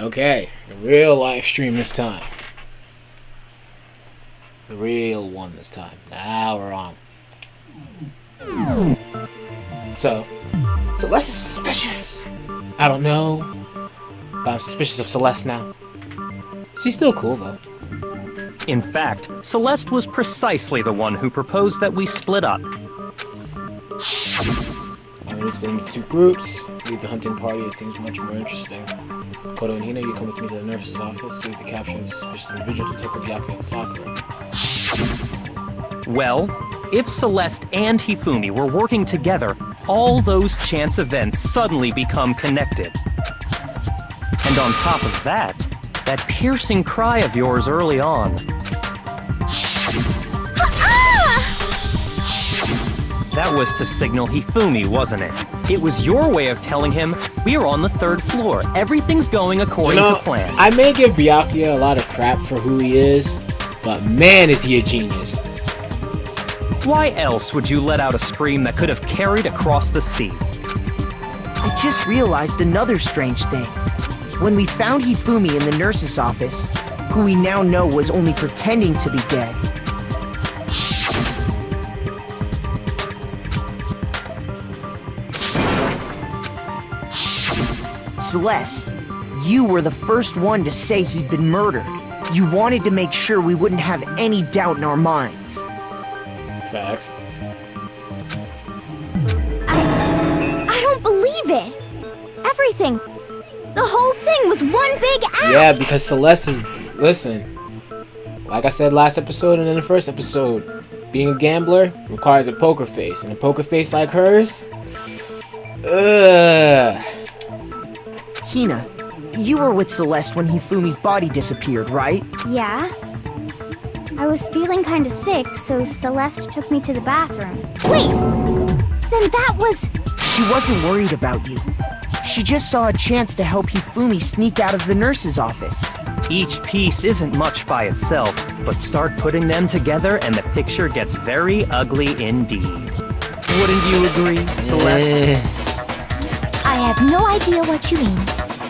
Okay, the real live stream this time. The real one this time. Now we're on. So, Celeste is suspicious. I don't know, but I'm suspicious of Celeste now. She's still cool though. In fact, Celeste was precisely the one who proposed that we split up. I'm gonna split into two groups. Lead the hunting party. It seems much more interesting. Kodo and Hina, you come with me to the nurse's office. Lead the capture of suspicious individual to take with Byakuya and Sakura. Well, if Celeste and Hifumi were working together, all those chance events suddenly become connected. And on top of that, that piercing cry of yours early on. That was to signal Hifumi, wasn't it? It was your way of telling him, we're on the 3rd floor. Everything's going according to plan. I may give Byakuya a lot of crap for who he is, but man is he a genius. Why else would you let out a scream that could have carried across the sea? I just realized another strange thing. When we found Hifumi in the nurse's office, who we now know was only pretending to be dead, Celeste, you were the first one to say he'd been murdered. You wanted to make sure we wouldn't have any doubt in our minds. Facts. I don't believe it. Everything, the whole thing was one big act. Yeah, because Celeste is... Listen, like I said last episode and in the first episode, being a gambler requires a poker face. And a poker face like hers... Hina, you were with Celeste when Hifumi's body disappeared, right? Yeah. I was feeling kind of sick, so Celeste took me to the bathroom. Wait! Then that was... She wasn't worried about you. She just saw a chance to help Hifumi sneak out of the nurse's office. Each piece isn't much by itself, but start putting them together and the picture gets very ugly indeed. Wouldn't you agree, Celeste? I have no idea what you mean.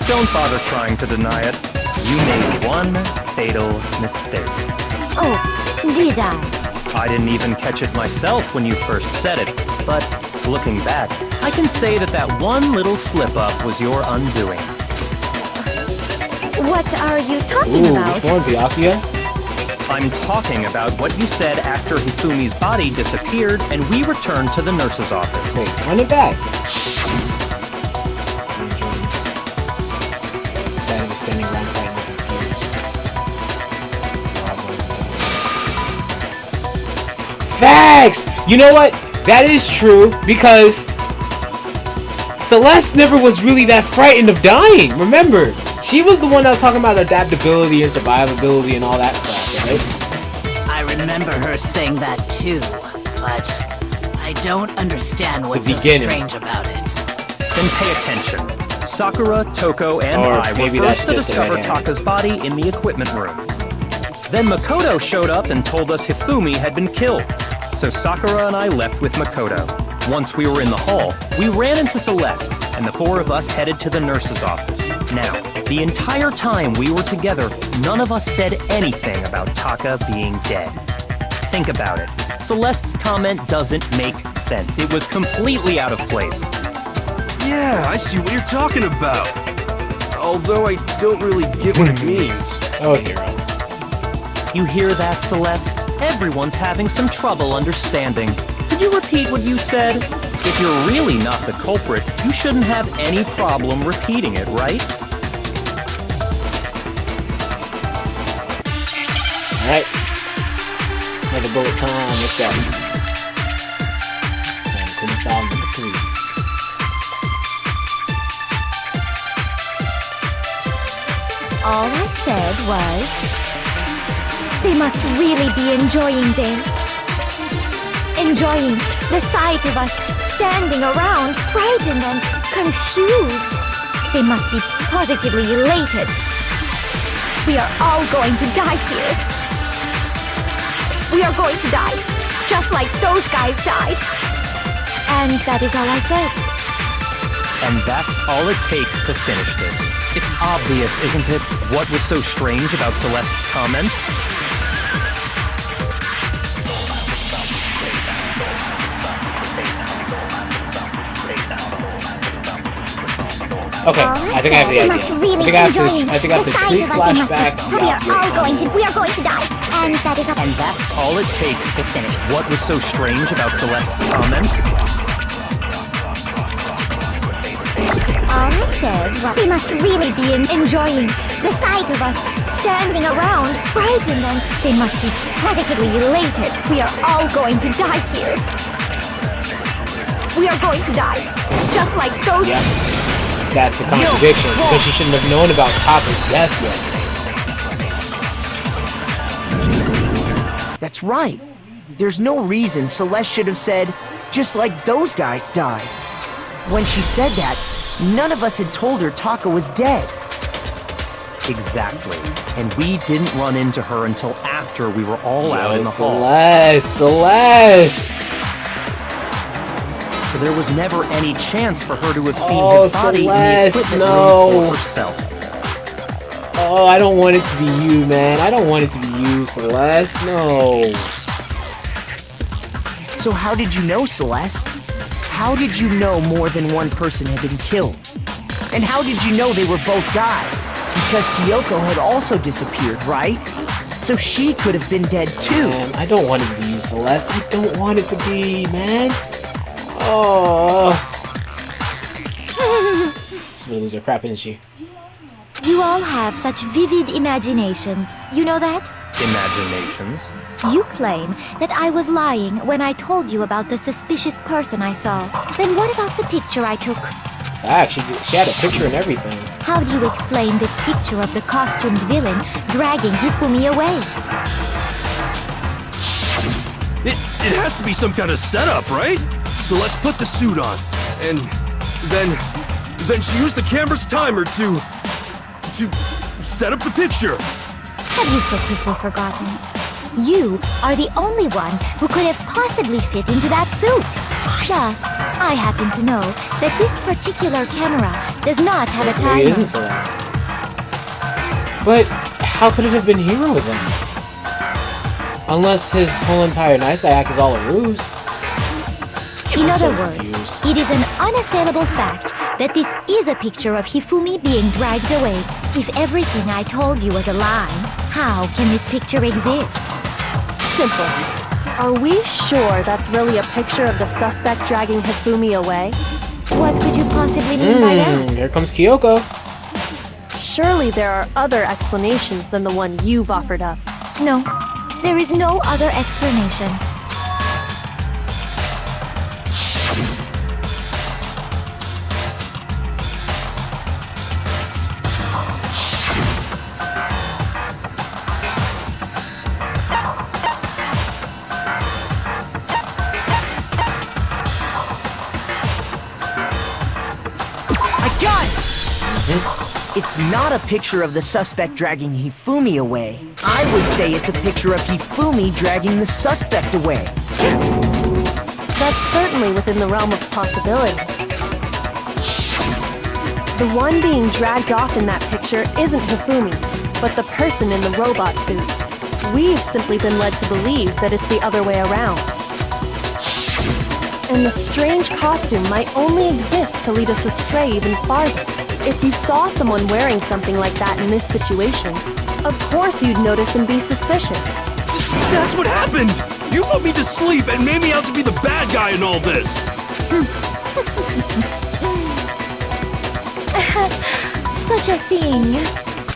Don't bother trying to deny it. You made one fatal mistake. Oh, did I? I didn't even catch it myself when you first said it, but looking back, I can say that that one little slip-up was your undoing. What are you talking about? Which one, Byakuya? I'm talking about what you said after Hifumi's body disappeared and we returned to the nurse's office. Wait, run it back. Sad was standing around fighting confused. Facts! You know what? That is true, because Celeste never was really that frightened of dying. Remember, she was the one that was talking about adaptability and survivability and all that crap, right? I remember her saying that too, but I don't understand what's so strange about it. Then pay attention. Sakura, Toko, and I were first to discover Taka's body in the equipment room. Then Makoto showed up and told us Hifumi had been killed. So Sakura and I left with Makoto. Once we were in the hall, we ran into Celeste, and the 4 of us headed to the nurse's office. Now, the entire time we were together, none of us said anything about Taka being dead. Think about it. Celeste's comment doesn't make sense. It was completely out of place. Yeah, I see what you're talking about. Although I don't really get what it means. Oh, hero. You hear that, Celeste? Everyone's having some trouble understanding. Could you repeat what you said? If you're really not the culprit, you shouldn't have any problem repeating it, right? Alright. Another bullet time. Let's go. And number 3. All I said was, they must really be enjoying this. Enjoying the sight of us standing around, frightened and confused. They must be positively elated. We are all going to die here. We are going to die, just like those guys died. And that is all I said. And that's all it takes to finish this. It's obvious, isn't it? What was so strange about Celeste's comment? Okay, I think I have the idea. I think I have to tree flashback. We are going to die. And that's all it takes to finish. What was so strange about Celeste's comment? All I said was we must really be enjoying the sight of us standing around, frightened, and they must be positively elated. We are all going to die here. We are going to die, just like those. Yeah. That's the contradiction, because she shouldn't have known about Taka's death yet. That's right. There's no reason Celeste should have said, just like those guys died. When she said that, none of us had told her Taka was dead. Exactly. And we didn't run into her until after we were all out in the hall. Celeste! So there was never any chance for her to have seen his body Celeste, in the equipment room for herself. Oh, I don't want it to be you, man. I don't want it to be you, Celeste. No. So how did you know, Celeste? How did you know more than one person had been killed? And how did you know they were both guys? Because Kyoko had also disappeared, right? So she could have been dead too. Man, I don't want it to be you, Celeste. I don't want it to be, man. Oh. She's gonna lose her crap, isn't she? You all have such vivid imaginations. You know that? Imaginations? You claim that I was lying when I told you about the suspicious person I saw. Then what about the picture I took? Fact, she had a picture and everything. How do you explain this picture of the costumed villain dragging Hifumi away? It has to be some kind of setup, right? So let's put the suit on, and then she used the camera's timer to set up the picture. Have you so quickly forgotten? You are the only one who could have possibly fit into that suit. Thus, I happen to know that this particular camera does not have a timer. Maybe it isn't Celeste. But how could it have been Hero then? Unless his whole entire nice guy act is all a ruse. In other words, it is an unassailable fact that this is a picture of Hifumi being dragged away. If everything I told you was a lie, how can this picture exist? Simple. Are we sure that's really a picture of the suspect dragging Hifumi away? What could you possibly mean by that? Here comes Kyoko. Surely there are other explanations than the one you've offered up. No, there is no other explanation. It's not a picture of the suspect dragging Hifumi away. I would say it's a picture of Hifumi dragging the suspect away. That's certainly within the realm of possibility. The one being dragged off in that picture isn't Hifumi, but the person in the robot suit. We've simply been led to believe that it's the other way around. And the strange costume might only exist to lead us astray even farther. If you saw someone wearing something like that in this situation, of course you'd notice and be suspicious. That's what happened! You put me to sleep and made me out to be the bad guy in all this! Such a thing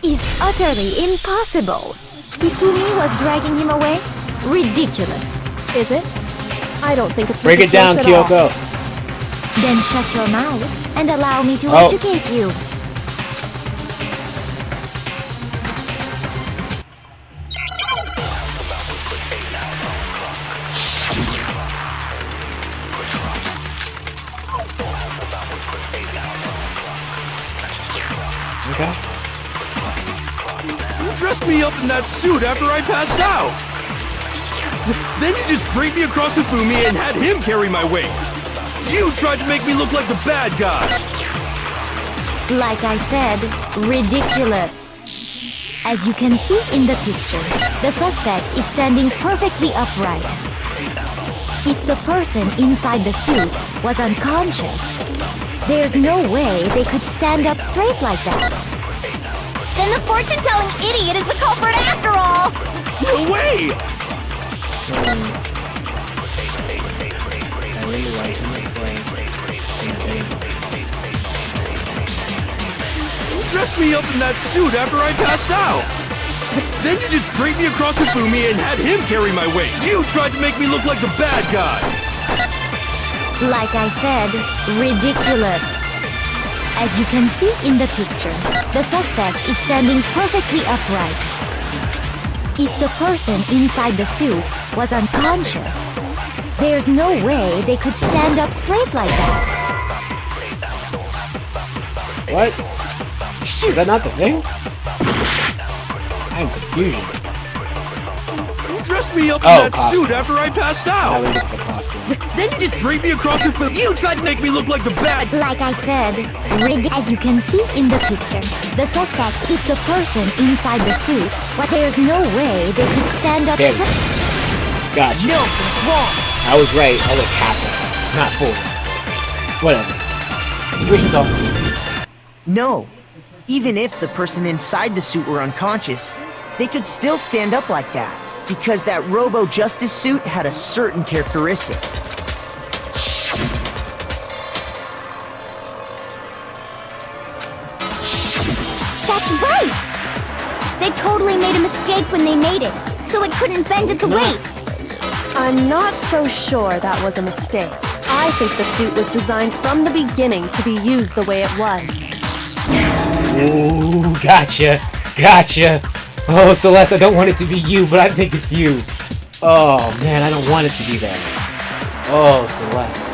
is utterly impossible. Hifumi was dragging him away? Ridiculous. Is it? I don't think it's Break it down, Kyoko. Then shut your mouth and allow me to educate you. Okay. You dressed me up in that suit after I passed out! Then you just draped me across Hifumi and had him carry my weight! You tried to make me look like the bad guy! Like I said, ridiculous. As you can see in the picture, the suspect is standing perfectly upright. If the person inside the suit was unconscious, there's no way they could stand up straight like that. Then the fortune-telling idiot is the culprit after all! No way! I really like him to say You dressed me up in that suit after I passed out. Then you just draped me across Hifumi and had him carry my weight. You tried to make me look like the bad guy. Like I said, ridiculous. As you can see in the picture, the suspect is standing perfectly upright. If the person inside the suit was unconscious, there's no way they could stand up straight like that. What? Is that not the thing? I am confusion. You dressed me up in that costume. suit after I passed Now out. we get to the costume. Then you just draped me across Hifumi. You tried to make me look like the bad. Like I said, as you can see in the picture, the suspect is the person inside the suit, but there's no way they could stand up There. straight. Gotcha. No, that's wrong. I was right. I was a captain, not full. Whatever. Situation's off. No. Even if the person inside the suit were unconscious, they could still stand up like that, because that Robo-Justice suit had a certain characteristic. That's right! They totally made a mistake when they made it, so it couldn't bend at the waist. I'm not so sure that was a mistake. I think the suit was designed from the beginning to be used the way it was. Ooh, gotcha. Gotcha. Oh, Celeste, I don't want it to be you, but I think it's you. Oh, man, I don't want it to be that. Oh, Celeste.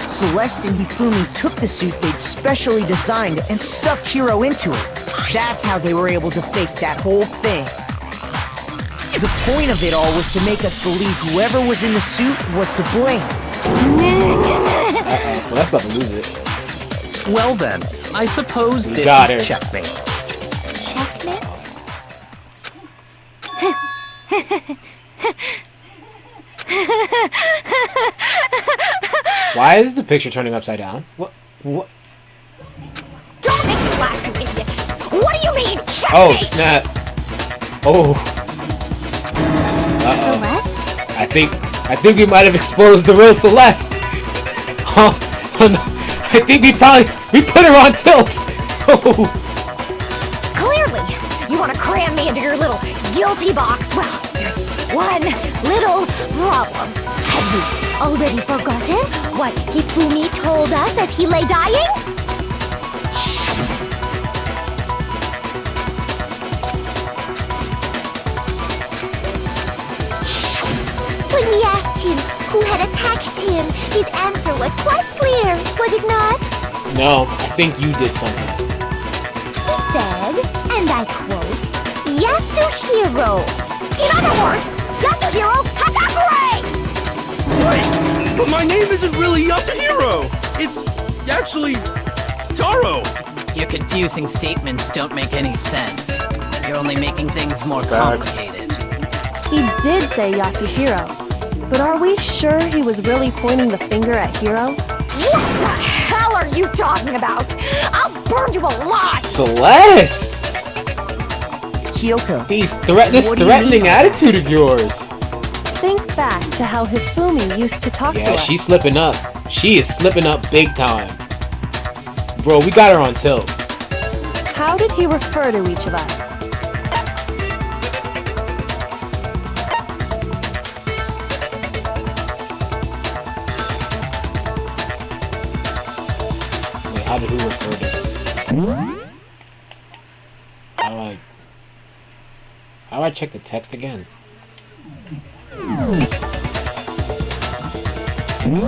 Celeste and Hifumi took the suit they'd specially designed and stuffed Hiro into it. That's how they were able to fake that whole thing. The point of it all was to make us believe whoever was in the suit was to blame. Uh-oh, Celeste's about to lose it. Well then, I suppose We this got is her. checkmate. Checkmate? Why is the picture turning upside down? What? Don't make me laugh, you idiot! What do you mean, checkmate? Oh, snap. Oh. Uh-oh. Celeste? I think we might have exposed the real Celeste. Oh, no. I think we put her on tilt. Oh. Clearly, you want to cram me into your little guilty box. Well, there's one little problem. Have you already forgotten what Hifumi told us as he lay dying? When we asked him who had attacked him, his answer was quite clear, was it not? No, I think you did something. He said, and I quote, Yasuhiro. In other words, Yasuhiro Hagakure! Wait, but my name isn't really Yasuhiro. It's actually Taro. Your confusing statements don't make any sense. You're only making things more complicated. He did say Yasuhiro, but are we sure he was really pointing the finger at Hiro? What the hell are you talking about? I'll burn you alive! Celeste! Kyoko, This What do you threatening mean? attitude of yours. Think back to how Hifumi used to talk to Yeah, us. she's slipping up. She is slipping up big time. Bro, we got her on tilt. How did he refer to each of us? Wait, how did who refer to her? How do I check the text again? I'm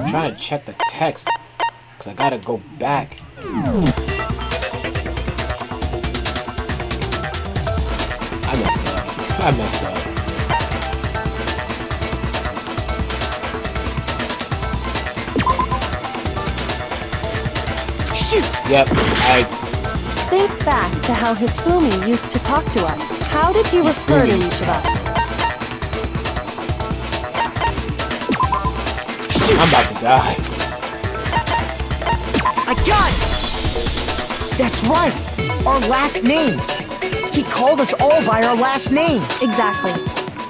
trying to check the text because I gotta go back. I messed up. I messed up. shoot! Yep, I Think back to how Hifumi used to talk to us. How did he refer to each of us? Shoot. I'm about to die. I got it! That's right! Our last names! He called us all by our last name! Exactly.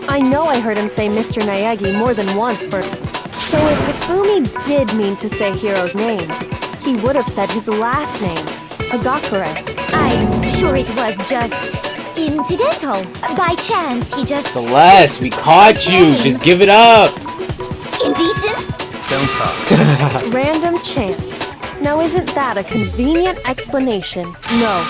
I know I heard him say Mr. Naegi more than once for... So if Hifumi did mean to say Hiro's name, he would have said his last name, Hagakure. I'm sure it was just incidental. By chance, he just... Celeste, we caught you! Just give it up! Indecent? Don't talk. Random chance. Now isn't that a convenient explanation? No.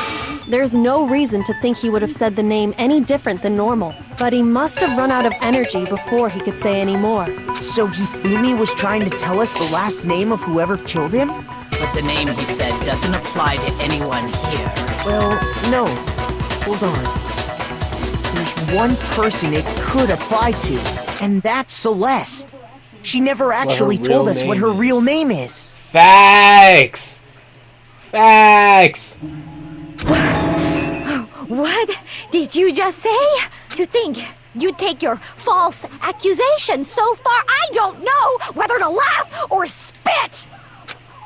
There's no reason to think he would have said the name any different than normal. But he must have run out of energy before he could say any more. So Hifumi was trying to tell us the last name of whoever killed him? But the name he said doesn't apply to anyone here. Well, no. Hold on. There's one person it could apply to, and that's Celeste. She never actually told us what her real name is. Facts! Facts! What did you just say? To think you'd take your false accusation so far, I don't know whether to laugh or spit!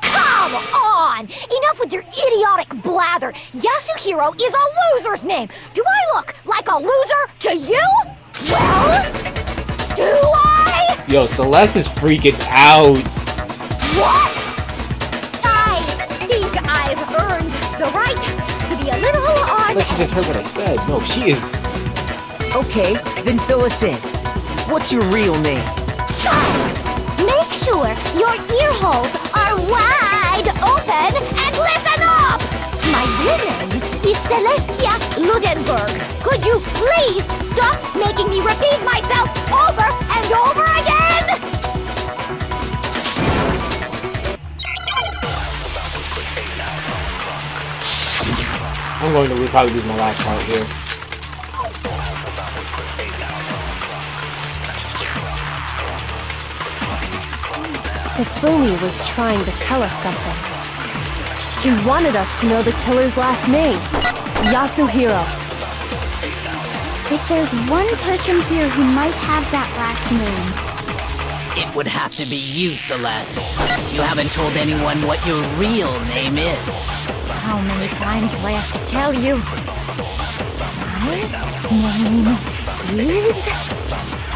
Come on! Enough with your idiotic blather! Yasuhiro is a loser's name! Do I look like a loser to you? Well, do I? Yo, Celeste is freaking out! What? I think I've earned the right to be a little on... It's like you just heard what I said. No, she is... Okay, then fill us in. What's your real name? Make sure your ear holes are wide open and listen up! My real name is Celestia Ludenberg. Could you please stop making me repeat myself over and over again? I'm going to probably lose my last part here. Hifumi was trying to tell us something. He wanted us to know the killer's last name, Yasuhiro. If there's one person here who might have that last name... It would have to be you, Celeste. You haven't told anyone what your real name is. How many times do I have to tell you? My name is...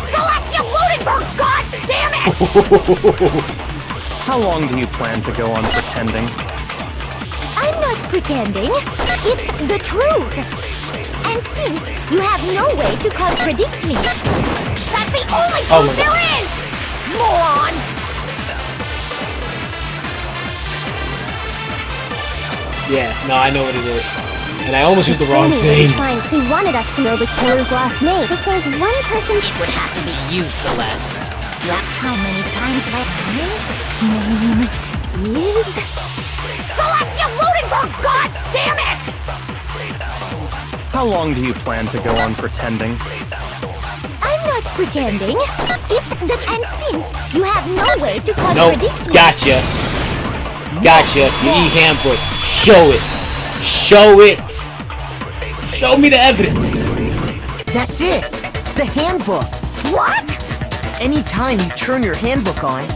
Celestia Ludenberg! God damn it! How long do you plan to go on pretending? I'm not pretending. It's the truth. And since you have no way to contradict me, that's the only truth there is! Moron! Yeah, no, I know what it is. And I almost used the wrong thing. He wanted us to know the killer's last name. If there's one person... It would have to be you, Celeste. How many times have I... Name is... Celestia Ludenberg! God damn it! How long do you plan to go on pretending? I'm not pretending. It's the... And since you have no way to contradict me... Gotcha. Gotcha. You e-handbook. Show it. Show it. Show me the evidence. That's it. The handbook. What? Anytime you turn your handbook on,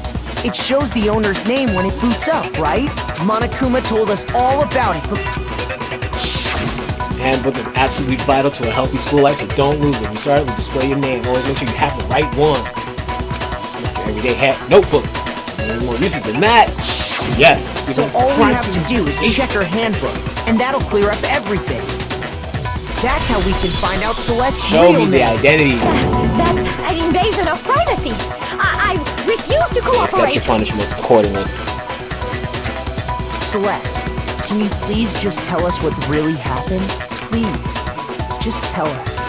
it shows the owner's name when it boots up, right? Monokuma told us all about it. Handbook is absolutely vital to a healthy school life, so don't lose it. You start with display your name. Always make sure you have the right one. Like your everyday notebook. Any more uses than that? Yes. So all we have to do is check her handbook, and that'll clear up everything. That's how we can find out Celeste's real name. Show me the identity. That's an invasion of privacy. I refuse to cooperate. Accept your punishment accordingly. Celeste, can you please just tell us what really happened? Please, just tell us.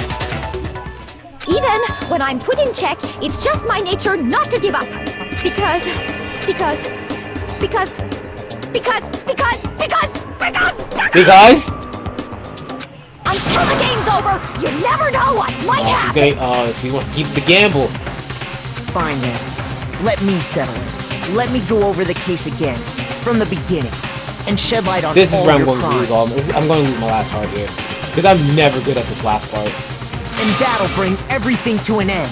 Even when I'm put in check, it's just my nature not to give up. Because... Until the game's over, you never know what might happen. She wants to keep the gamble. Fine then. Let me settle it. Let me go over the case again, from the beginning. and shed light on This is all where I'm your going crimes. to lose all. I'm going to lose my last heart here because I'm never good at this last part. And that'll bring everything to an end.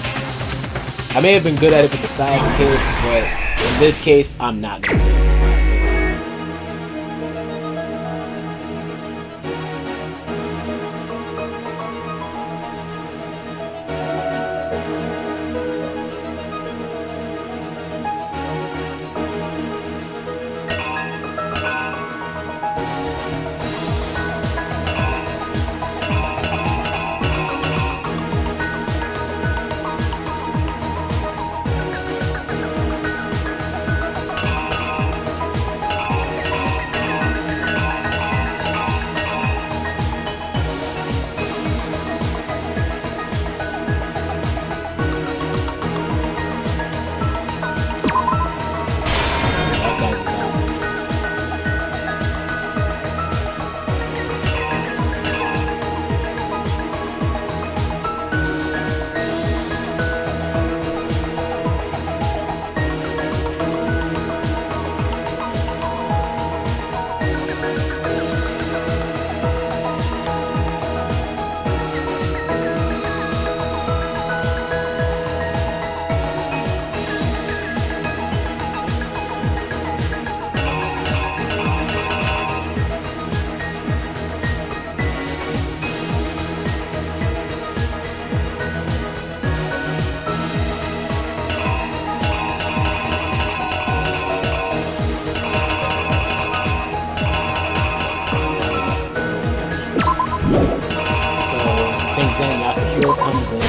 I may have been good at it with the side case, but in this case, I'm not good at this last case. Hero comes in.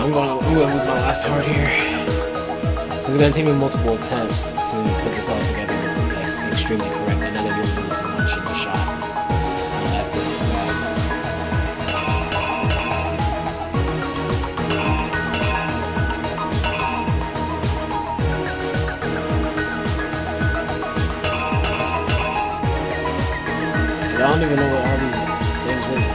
I'm gonna lose my last heart here. It's gonna take me multiple attempts to put this all together like extremely correct, and none of you will lose much in the shot. I don't even know what all these things were.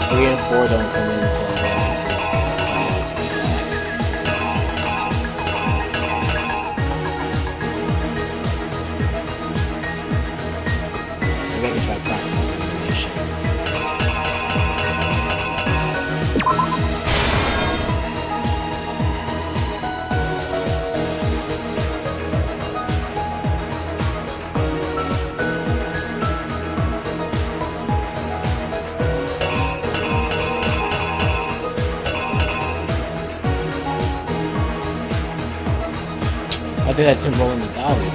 Three and four don't come in until maybe I can try process elimination. I think that's him rolling the dolly.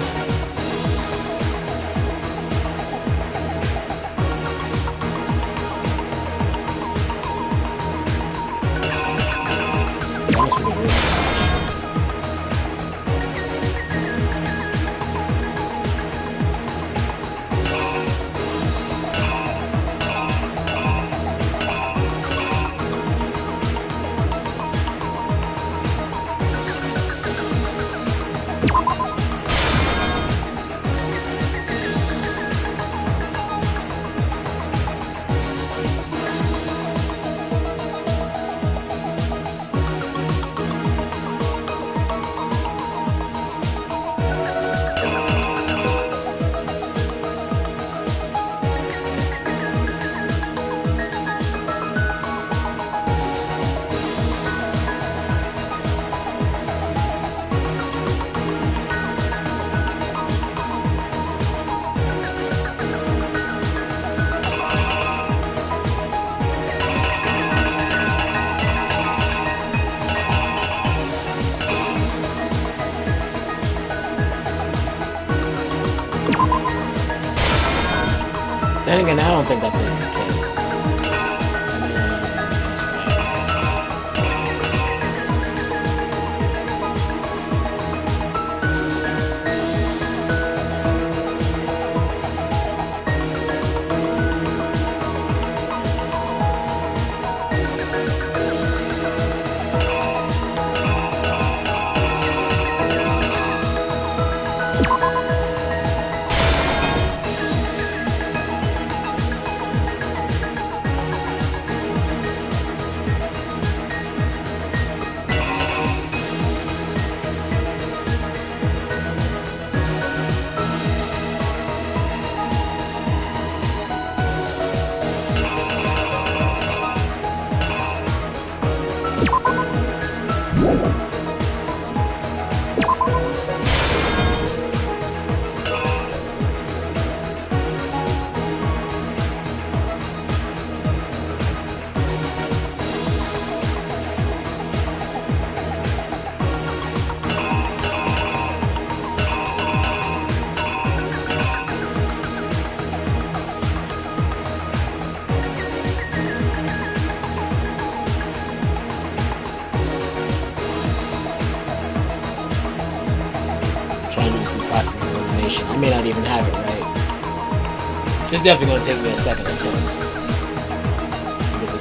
That must be the worst. then again, I don't think that's going to be the case. Process of elimination. I may not even have it right. It's definitely going to take me a second attempt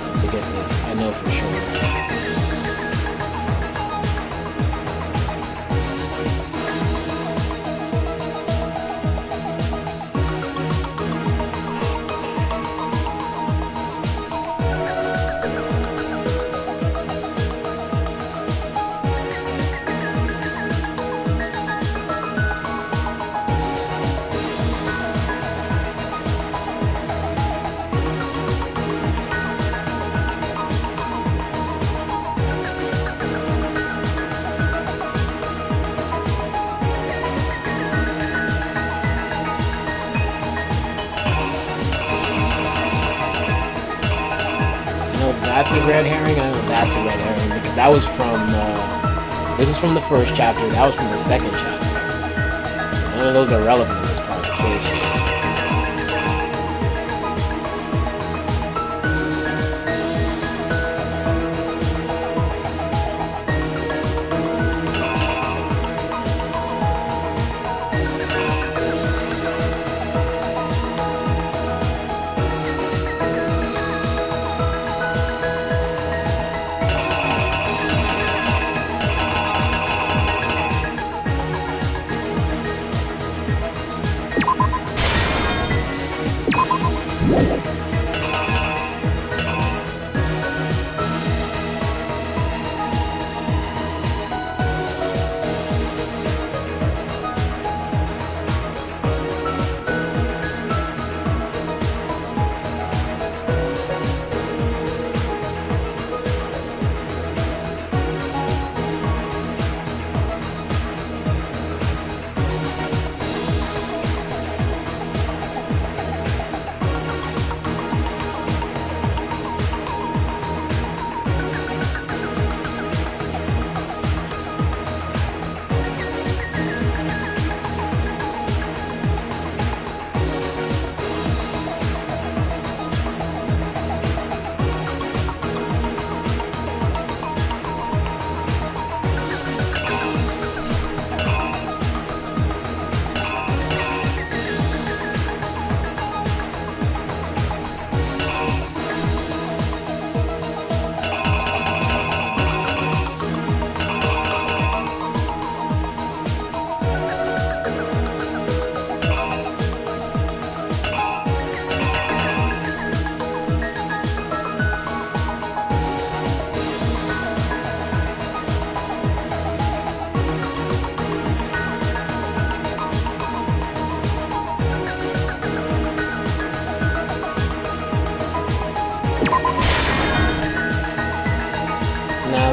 to get this. I know for sure. That's a red herring. I know that's a red herring because that was from. This is from the first chapter. That was from the second chapter. So none of those are relevant in this part of the case.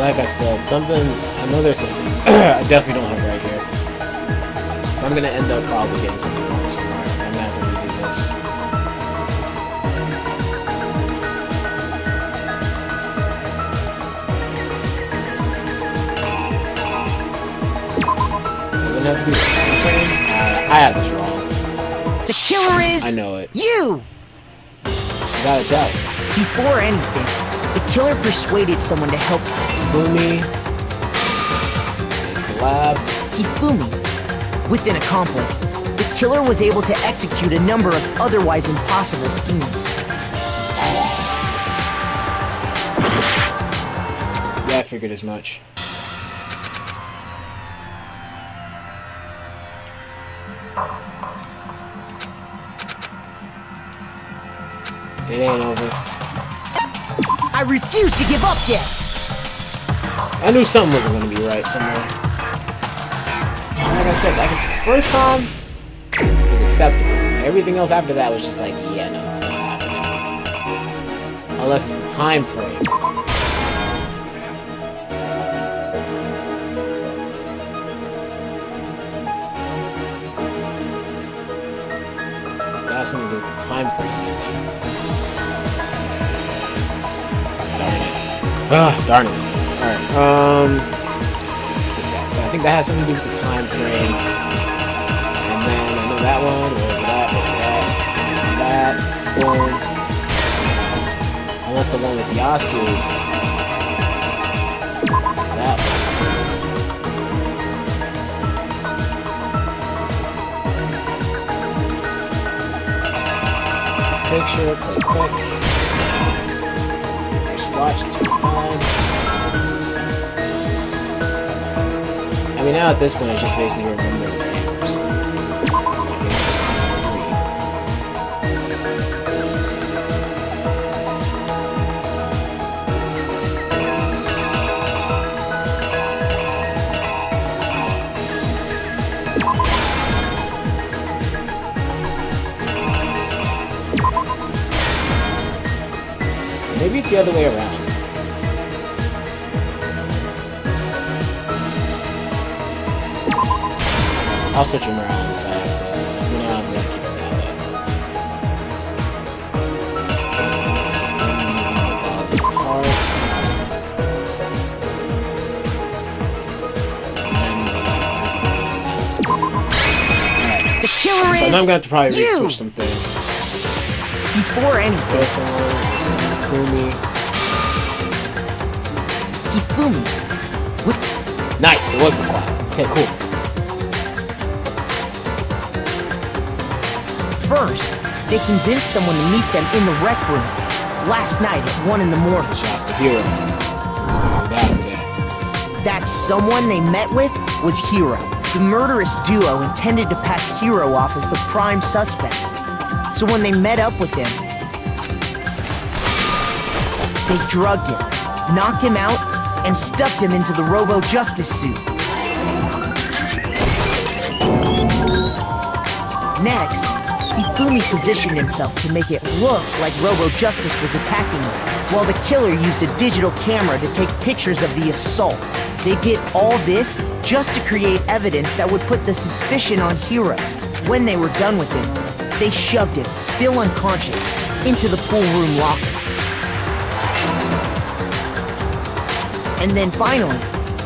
Like I said, I know there's something I definitely don't have right here. So I'm going to end up probably getting something wrong somewhere. I'm going to have to redo this. I'm going to have to do this. I have this wrong. The killer is... I know it. You! Without a doubt. Before anything, the killer persuaded someone to help Hifumi. They collabed. Hifumi. With an accomplice, the killer was able to execute a number of otherwise impossible schemes. Yeah, I figured as much. It ain't over. I refuse to give up yet! I knew something wasn't gonna be right somewhere. Like I said, first time was acceptable. Everything else after that was just like, yeah, no, it's not happening. Unless it's the time frame. That has something to do with the time frame. Darn it. Alright, so I think that has something to do with the time frame. And then I know that one, that, boom. Unless the one with Yasu is that one. Picture, quick. Just watch 2 times. I mean, now at this point, it's just basically remembering the names. Maybe it's the other way around. I'll switch them around, in fact. For now, I'm gonna keep it that way. The killer is so now I'm gonna have to probably re-switch some things. Before anything. Hifumi. Nice, it was the cloud. Okay, cool. First, they convinced someone to meet them in the rec room last night at 1 in the morning. Hero. That someone they met with was Hiro. The murderous duo intended to pass Hiro off as the prime suspect. So when they met up with him, they drugged him, knocked him out, and stuffed him into the Robo Justice suit. Next, Hifumi positioned himself to make it look like Robo Justice was attacking him, while the killer used a digital camera to take pictures of the assault. They did all this just to create evidence that would put the suspicion on Hiro. When they were done with him, they shoved him, still unconscious, into the pool room locker. And then finally,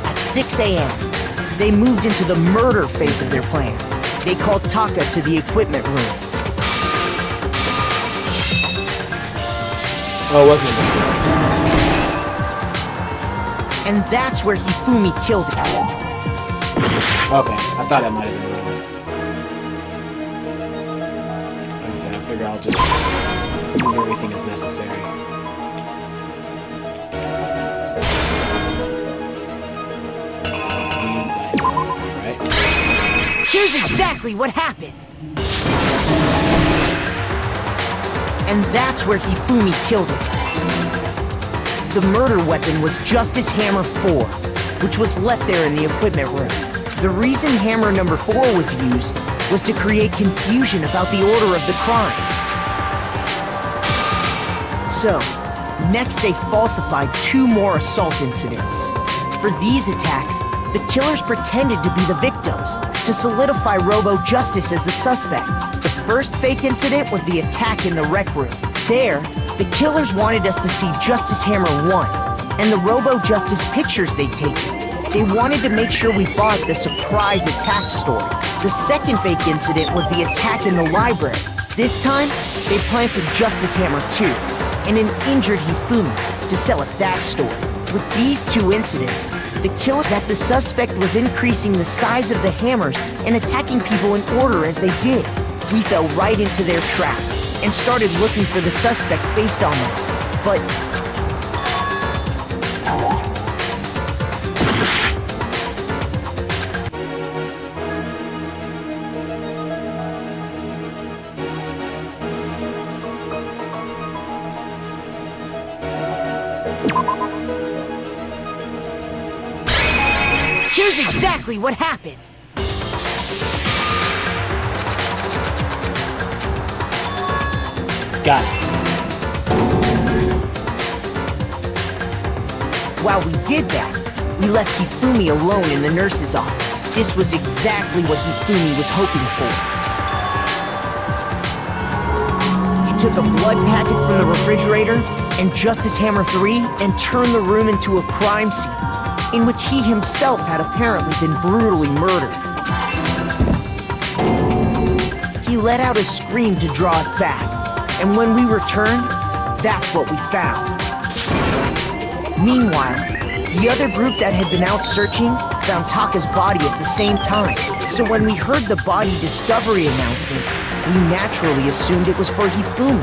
at 6 a.m., they moved into the murder phase of their plan. They called Taka to the equipment room. Oh, it wasn't. And that's where Hifumi killed him. Okay, I thought that might have been wrong. Like I said, I figure I'll just move everything as necessary. Here's exactly what happened. And that's where Hifumi killed him. The murder weapon was Justice Hammer 4, which was left there in the equipment room. The reason Hammer number 4 was used was to create confusion about the order of the crimes. So, next they falsified 2 more assault incidents. For these attacks, the killers pretended to be the victims, to solidify Robo Justice as the suspect. The first fake incident was the attack in the rec room. There, the killers wanted us to see Justice Hammer 1, and the Robo Justice pictures they'd taken. They wanted to make sure we bought the surprise attack story. The second fake incident was the attack in the library. This time, they planted Justice Hammer 2 and an injured Hifumi to sell us that story. With these two incidents, the killer that the suspect was increasing the size of the hammers and attacking people in order as they did. We fell right into their trap and started looking for the suspect based on that. But here's exactly what happened. Got it. While we did that, we left Hifumi alone in the nurse's office. This was exactly what Hifumi was hoping for. He took a blood packet from the refrigerator and Justice Hammer 3 and turned the room into a crime scene in which he himself had apparently been brutally murdered. He let out a scream to draw us back. And when we returned, that's what we found. Meanwhile, the other group that had been out searching found Taka's body at the same time. So when we heard the body discovery announcement, we naturally assumed it was for Hifumi.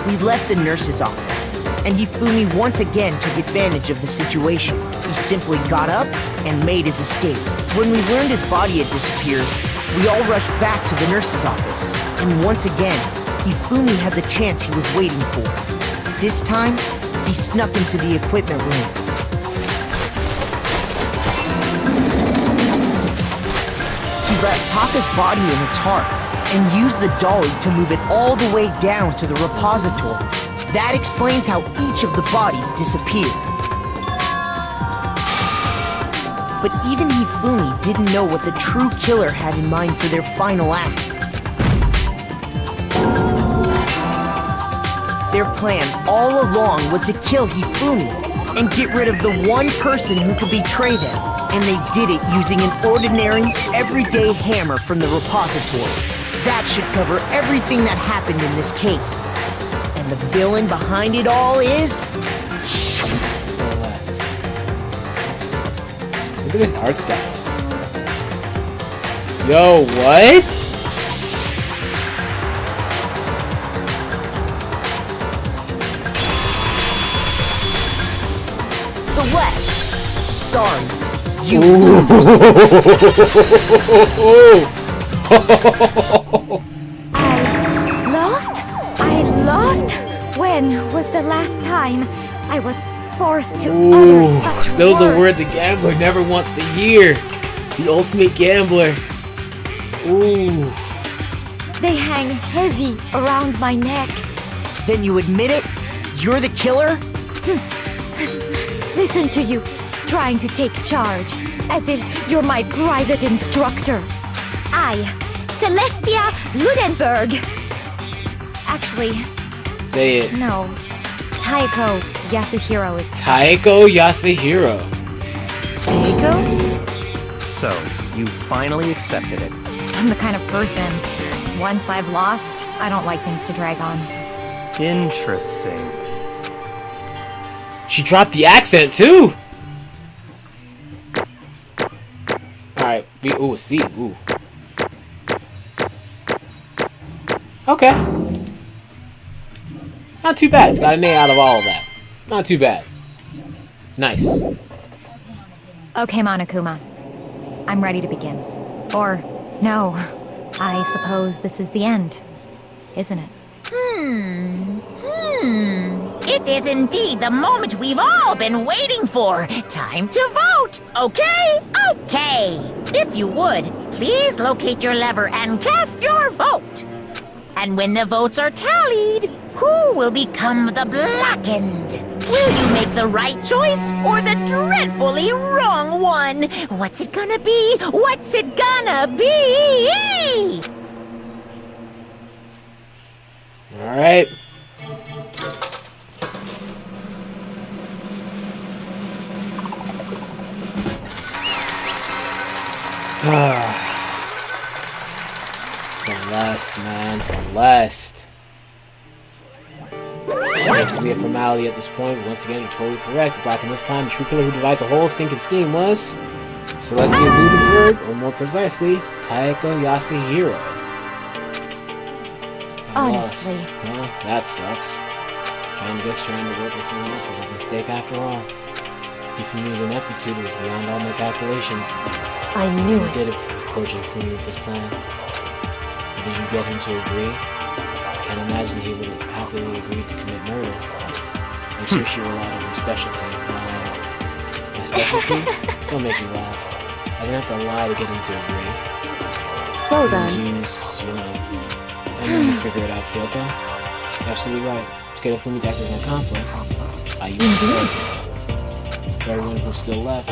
We left the nurse's office, and Hifumi once again took advantage of the situation. He simply got up and made his escape. When we learned his body had disappeared, we all rushed back to the nurse's office, and once again, Hifumi had the chance he was waiting for. This time, he snuck into the equipment room. He wrapped Taka's body in a tarp and used the dolly to move it all the way down to the repository. That explains how each of the bodies disappeared. But even Hifumi didn't know what the true killer had in mind for their final act. Their plan all along was to kill Hifumi and get rid of the one person who could betray them. And they did it using an ordinary, everyday hammer from the repository. That should cover everything that happened in this case. And the villain behind it all is... Celeste. Look at this art style. Yo, what? Celeste! Sorry, you I lost? When was the last time I was forced to utter such Those words? are words a gambler never wants to hear. The ultimate gambler. Ooh. They hang heavy around my neck. Then you admit it? You're the killer? Listen to you, trying to take charge, as if you're my private instructor. I, Celestia Ludenberg. Actually, Say it. no. Taiko Yasuhiro is... Taiko Yasuhiro. Taiko? So, you finally accepted it. I'm the kind of person, once I've lost, I don't like things to drag on. Interesting. She dropped the accent too. Alright, ooh, C, ooh. Okay. Not too bad. Got an A out of all of that. Not too bad. Nice. Okay, Monokuma. I'm ready to begin. Or, no. I suppose this is the end, isn't it? It is indeed the moment we've all been waiting for. Time to vote. Okay? Okay. If you would, please locate your lever and cast your vote. And when the votes are tallied, who will become the blackened? Will you make the right choice or the dreadfully wrong one? What's it gonna be? What's it gonna be? All right. Celeste, man. Celeste. It has to be a formality at this point. Once again, you're totally correct. Back in this time, the true killer who devised the whole stinking scheme was Celestia Ludenberg, or more precisely, Taika Yasuhiro. Honestly. Well, that sucks. Trying to work with someone else was a mistake after all. Hifumi's ineptitude was beyond all my calculations. I knew You it. did approach Hifumi with this plan. But did you get him to agree? I can't imagine he would have happily agreed to commit murder. I'm sure she relied on her specialty. My specialty? Don't make me laugh. I didn't have to lie to get him to agree. So then, Use, I know you figure it out, Kyoko. You're absolutely right. To get Hifumi to act as an accomplice, I used her. For everyone who's still left,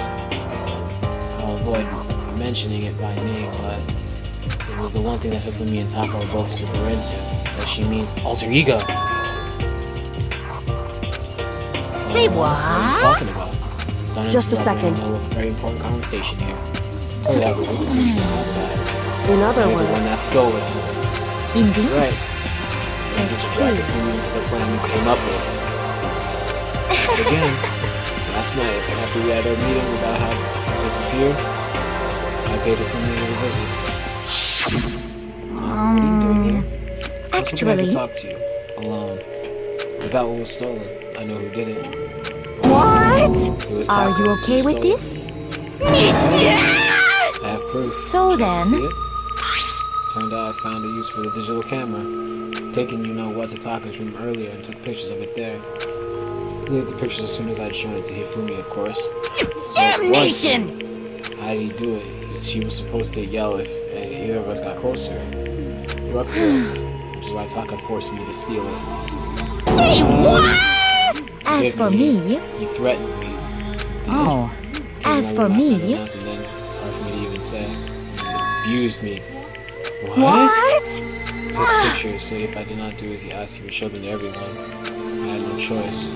I'll avoid mentioning it by name, but it was the one thing that Hifumi and Taka were both super into. Does she mean alter ego? Say What are you talking about? Don't Just a interrupt me in second. the middle of a very important conversation here. Totally have a conversation outside. in other You're the one that words, stole it. Indeed. That's right. I You just dragged see. Hifumi into the plan you came up with. But again, last night, after we had our meeting about how it disappeared, I paid Hifumi a visit. What are you doing here? I was hoping I Actually, could talk to you, alone. It's about what was stolen. I know who did it. what? It was Are Taka you who okay with stole it. this? I have proof. So Would you like to then- see it? Turned out I found a use for the digital camera. Taking what to Taka's room earlier and took pictures of it there. Deleted the pictures as soon as I'd shown it to Hifumi, of course. Damnation! How did he do it? She was supposed to yell if either of us got close to her. You up killed, which is why Taka forced me to steal it. Say what? As Forgive for me. me, You threatened me. Oh. as for me, And then, hard for me to even say. You abused me. What? Took pictures, said if I did not do as he asked, he would show them to everyone. I had no choice.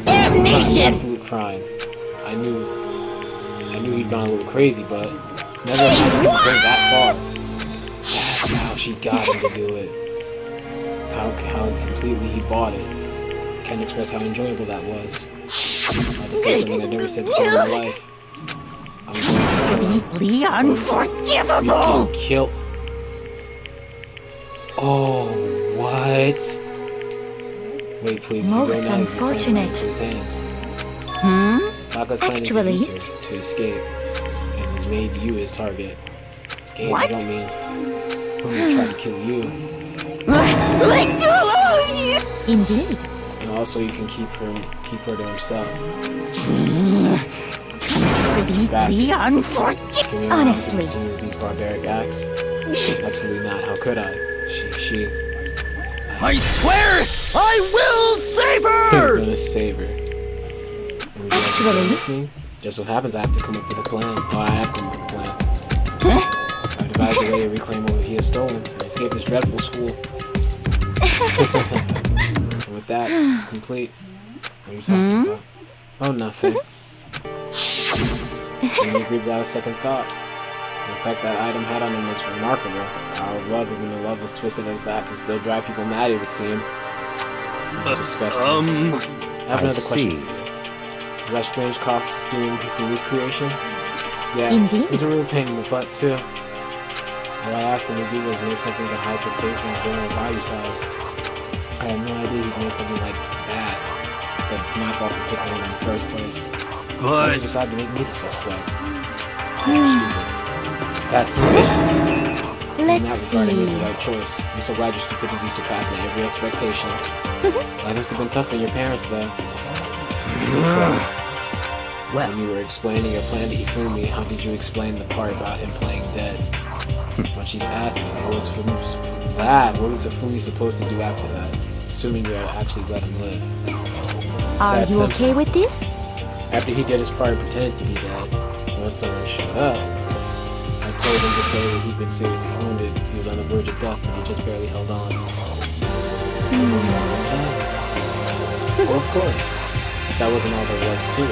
Damnation! Absolute crime. I knew he'd gone a little crazy, but never imagined he'd go that far. That's how she got him to do it. How completely he bought it. Can't express how enjoyable that was. I had to say something I never said before in my life. I'm going to Completely unforgivable! kill. Oh, what? Wait, please. Most if you go now, you're unfortunate. into his hands. Hmm? Taka's planning Actually- to use her to escape, and he's made you his target. Escape, What? I don't mean who will try to kill you. Let go of you! indeed. And also, you can keep her to himself. Completely unforgivable! Can we allow him to Honestly. continue with these barbaric acts? Absolutely not. How could I? She. I swear I will save I'm her! gonna save her. And would you like to Actually- come with me? Just so happens I have to come up with a plan. Oh, I have come up with a plan. I've devised a way to reclaim what he has stolen and escape this dreadful school. And with that, it's complete. What are you talking about? Oh, nothing. And we agreed without a second thought. The effect that item had on him was remarkable. Power of love, even though love was twisted as that, can still drive people mad, it would seem. Disgusting. I have another question for you. Was that strange costume Hifumi's creation? Yeah, Indeed. it was a real pain in the butt, too. All I asked him to do was make something to hide the face and bring her body size. I had no idea he'd make something like that. But it's my fault for picking him in the first place. Why did you But decide to make me the suspect? You're stupid. That's it. In that Let's regard, I made the see. right choice. I'm so glad your stupidity surpassed my every expectation. Life must have been tough on your parents, though. When you were explaining your plan to Hifumi, how did you explain the part about him playing dead? When she's asking, what was Hifumi supposed to do after that? Assuming you had actually let him live. Are That's you simple. okay with this? After he did his part and pretended to be dead, once someone showed up, I told him to say that he'd been seriously wounded. He was on the verge of death, but he just barely held on. Well, of course. That wasn't all there was to it.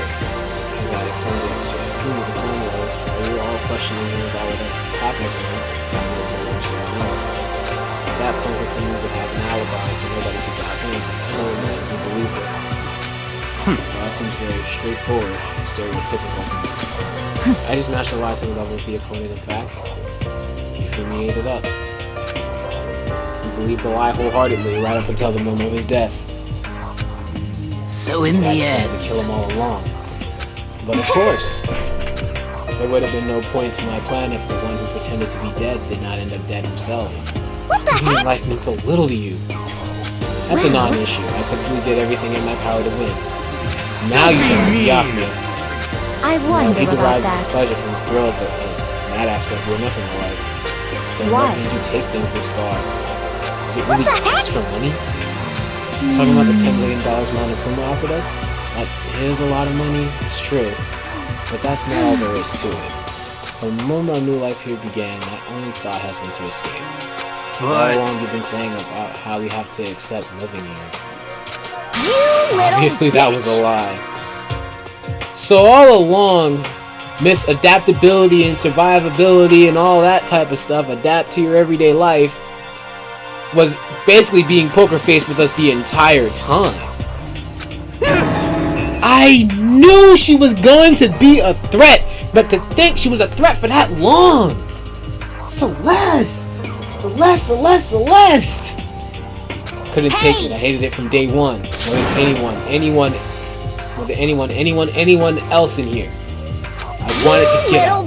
As I explained it to who the plan was, while we were all questioning him about what had happened to him, that was what we were someone else. At that point, Hifumi would have an alibi, so nobody could doubt him. No man would believe it. Well, that seems very straightforward, stereotypical. I just matched the lie to the level of the opponent. In fact, Hifumi ate it up. He believed the lie wholeheartedly right up until the moment of his death. So in the end, to kill him all along. But of course, there would have been no point to my plan if the one who pretended to be dead did not end up dead himself. What the heck? Life meant so little to you. That's a non-issue. I simply did everything in my power to win. Now you sound like Yakuza. I wonder He about derives his that. pleasure from the thrill of in that aspect we're nothing alike. Then Why? what made you take things this far? Is it What really the just for money? Talking about the $10 million Monokuma offered us? That is a lot of money, it's true. But that's not all there is to it. From the moment our new life here began, my only thought has been to escape. How long you've been saying about how we have to accept living here? You little Obviously that was a lie. So all along, Miss Adaptability and Survivability and all that type of stuff, adapt to your everyday life, was basically being poker faced with us the entire time. I knew she was going to be a threat, but to think she was a threat for that long! Celeste! Couldn't take it. I hated it from day one. More than anyone else in here. I wanted to get out.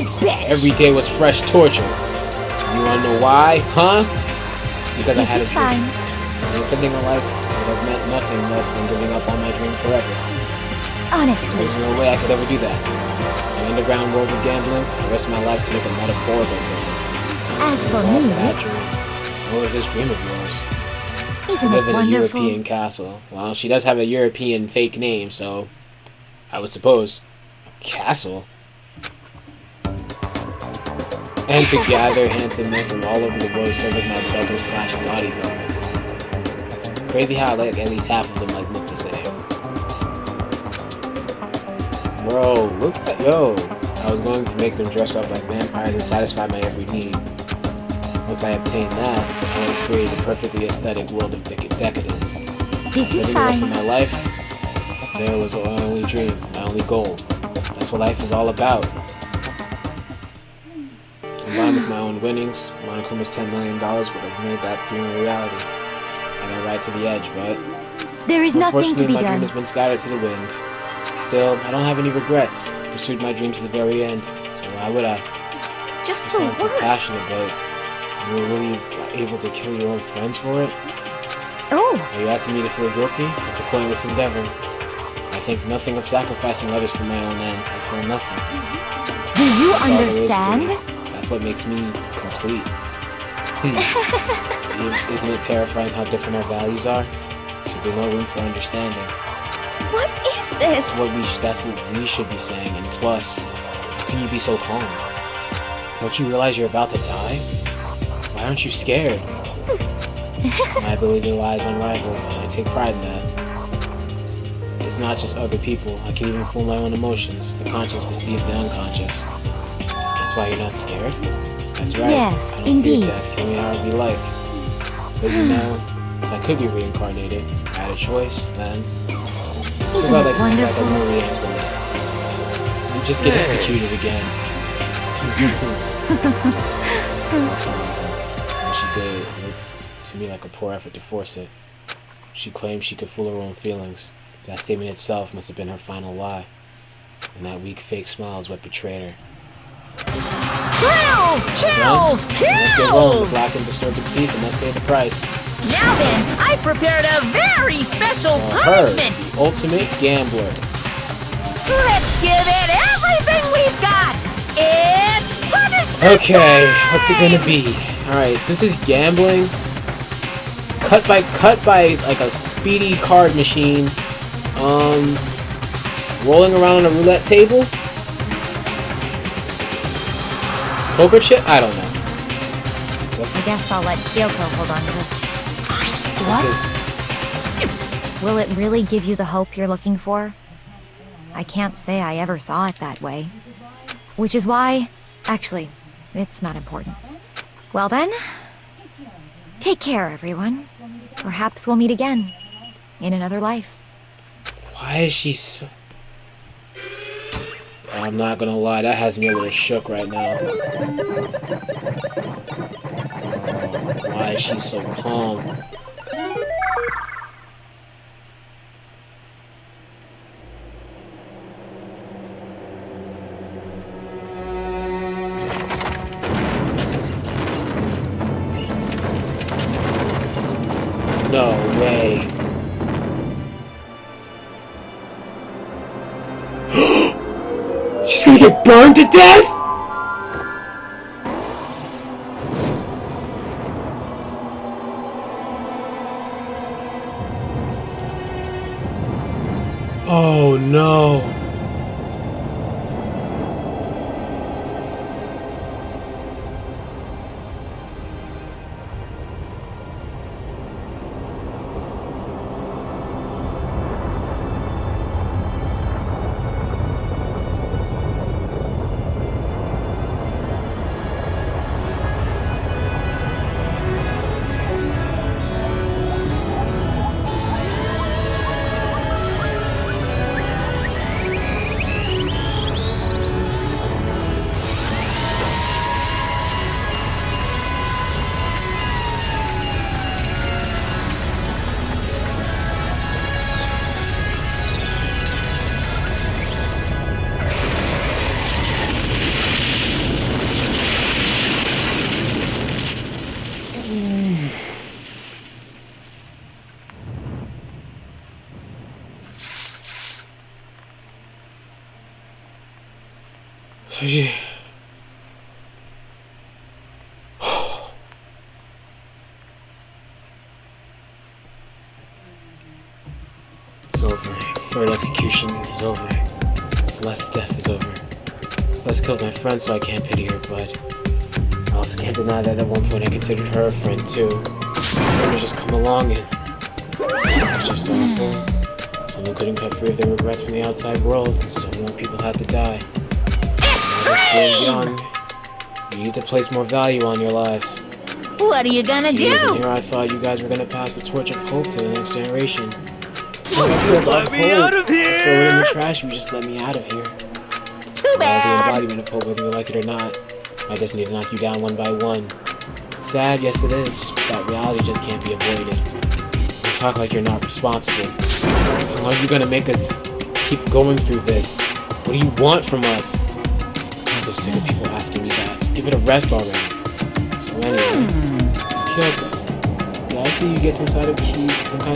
Every day was fresh torture. You wanna know why? Huh? Because I had a dream. And accepting my life would have meant nothing less than giving up on my dream forever. Honestly. There's no way I could ever do that. The underground world of gambling, the rest of my life to make a metaphorical dream. As for me, what was this dream of yours? Isn't Live it in a wonderful? European castle. Well, she does have a European fake name, so I would suppose a castle. And to gather handsome men from all over the world to serve as my brother / bodyguards. Crazy how like at least half of them like look the same. Bro, look at I was going to make them dress up like vampires and satisfy my every need. Once I obtained that, I would create a perfectly aesthetic world of decadence. This is Living the rest of fine. my life, there was my only dream, my only goal. That's what life is all about. Combined with my own winnings, Monokuma's $10 million would have made that dream a reality. I got right to the edge, but There is nothing to unfortunately be my dream done. has been scattered to the wind. Still, I don't have any regrets. I pursued my dream to the very end, so why would I? Just You the sound so worst. passionate, but you were really able to kill your own friends for it? Oh, Are you asking me to feel guilty? It's a pointless endeavor. I think nothing of sacrificing others for my own ends. I feel nothing. do you That's all there is to understand? it. That's what makes me complete. Isn't it terrifying how different our values are? Simply no room for understanding. What is this? That's what we should be saying. And plus, how can you be so calm? Don't you realize you're about to die? Why aren't you scared? My ability to lie is unrivaled, and I take pride in that. It's not just other people. I can even fool my own emotions. The conscious deceives the unconscious. That's why you're not scared? That's right. Yes, I don't indeed. fear death. Kill me however you like. But you know, if I could be reincarnated, if I had a choice, then Isn't about it that wonderful? Marie Antoinette. You just get executed again. What she did looked to me like a poor effort to force it. She claimed she could fool her own feelings. That statement itself must have been her final lie. And that weak fake smile is what betrayed her. Thrills, chills, Let's get rolling. The kills! black and disturbed peace and must pay the price. Now then, I prepared a very special Her, punishment! the ultimate gambler. Let's give it everything we've got! It's punishment Okay, time! what's it gonna be? Alright, since it's gambling, cut by like a speedy card machine, rolling around on a roulette table, poker chip, I don't know. I guess I'll let Kyoko hold on to this. This is, Will it really give you the hope you're looking for? I can't say I ever saw it that way. Which is why... Actually, it's not important. Well then... Take care, everyone. Perhaps we'll meet again. In another life. Why is she so... I'm not gonna lie, that has me a little shook right now. Why is she so calm? No way. She's gonna get burned to death? Oh no. It's over. Third execution is over. Celeste's death is over. Celeste killed my friend, so I can't pity her, but I also can't deny that at one point I considered her a friend too. Her to just come along and it's just awful. Someone couldn't cut free of their regrets from the outside world, and so more people had to die. Extreme! Young, you need to place more value on your lives. What are you gonna do? Here I thought you guys were gonna pass the torch of hope to the next generation. Let me out of here! Throw it in the trash, you just let me out of here. Too bad. The embodiment of hope, whether you like it or not. My destiny to knock you down one by one. It's sad, yes it is. That reality just can't be avoided. You talk like you're not responsible. How long are you gonna make us keep going through this? What do you want from us? I'm so sick of people asking me that. Just give it a rest already. So anyway, Kyoko. Did I see you get some kind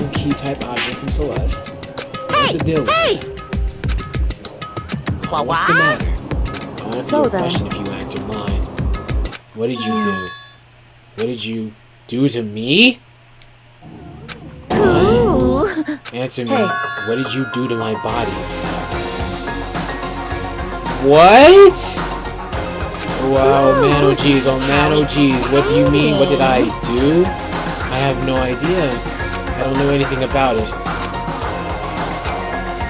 of key type object from Celeste? What's the deal with it? What's the matter? I'll answer your question if you answer mine. What did you do? What did you do to me? Ooh. Answer me. What did you do to my body? What? Wow, man, oh geez, what do you mean? What did I do? I have no idea. I don't know anything about it.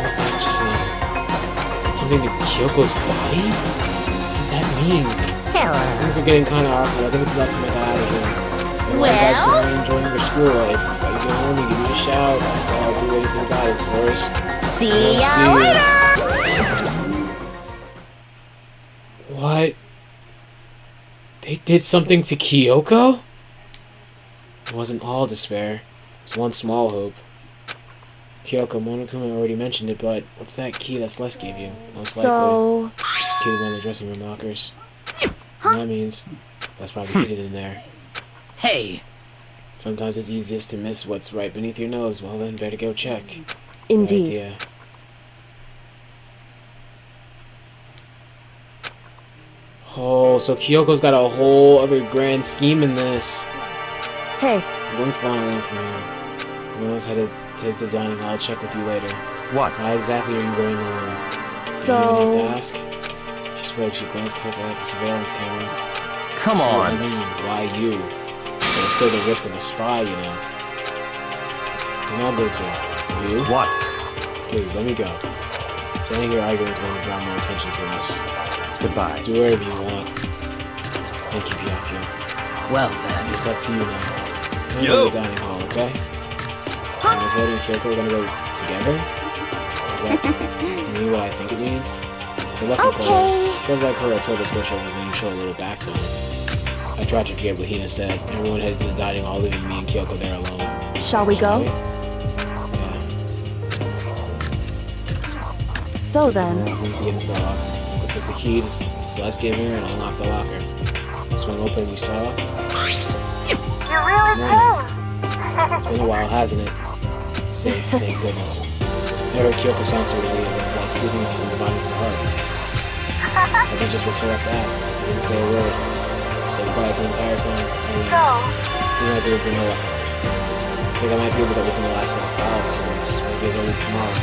Was that just something to Kyoko's body? What does that mean? Hello. Things are getting kind of awkward. I think it's about time I got out of here. Guys, enjoying your school life. If I get home, you give me a shout. I'll do anything about it, of course. See ya later! What? They did something to Kyoko? It wasn't all despair. It was one small hope. Kyoko, Monokuma already mentioned it, but what's that key that Celeste gave you? Most likely. Key to one of the dressing room lockers. And that means that's probably hidden in there. Hey! Sometimes it's easiest to miss what's right beneath your nose. Well then, better go check. Indeed. Good idea. Oh, so Kyoko's got a whole other grand scheme in this. Hey. One's gone away from here. Everyone else headed to the dining hall. I'll check with you later. What? Why exactly are you going alone? So... You don't have to ask. She spoke. She glanced quickly at the surveillance camera. Come So on. what I mean, why you? There's still the risk of a spy, you know. Then I'll go too. You? What? Please, let me go. Standing here arguing is going to draw more attention to us. Goodbye. Do whatever you want. Thank you, Byakuya. Well then. It's up to you now. Turn to the dining hall, okay? Naruto and Kyoko are gonna go together? Is that mean what I think it means? Good luck, Okay. Feels like her told us Bushel when you show a little backbone. I tried to forget what Hina said. Everyone headed to the dining hall, leaving me and Kyoko there alone. Shall we go? Yeah. So then... To get into the locker. I took the key to Celeste gave her and unlocked the locker. Swung open and we saw... You're really cool. It's been a while, hasn't it? Safe, thank goodness. Never Kyoko sounds so relieved, it was like speaking from the bottom of her heart. I think just what Celeste asked. I didn't say a word. I stayed quiet the entire time. So? You might be able to know. I think I might be able to open the last set of files soon. Maybe it's only tomorrow.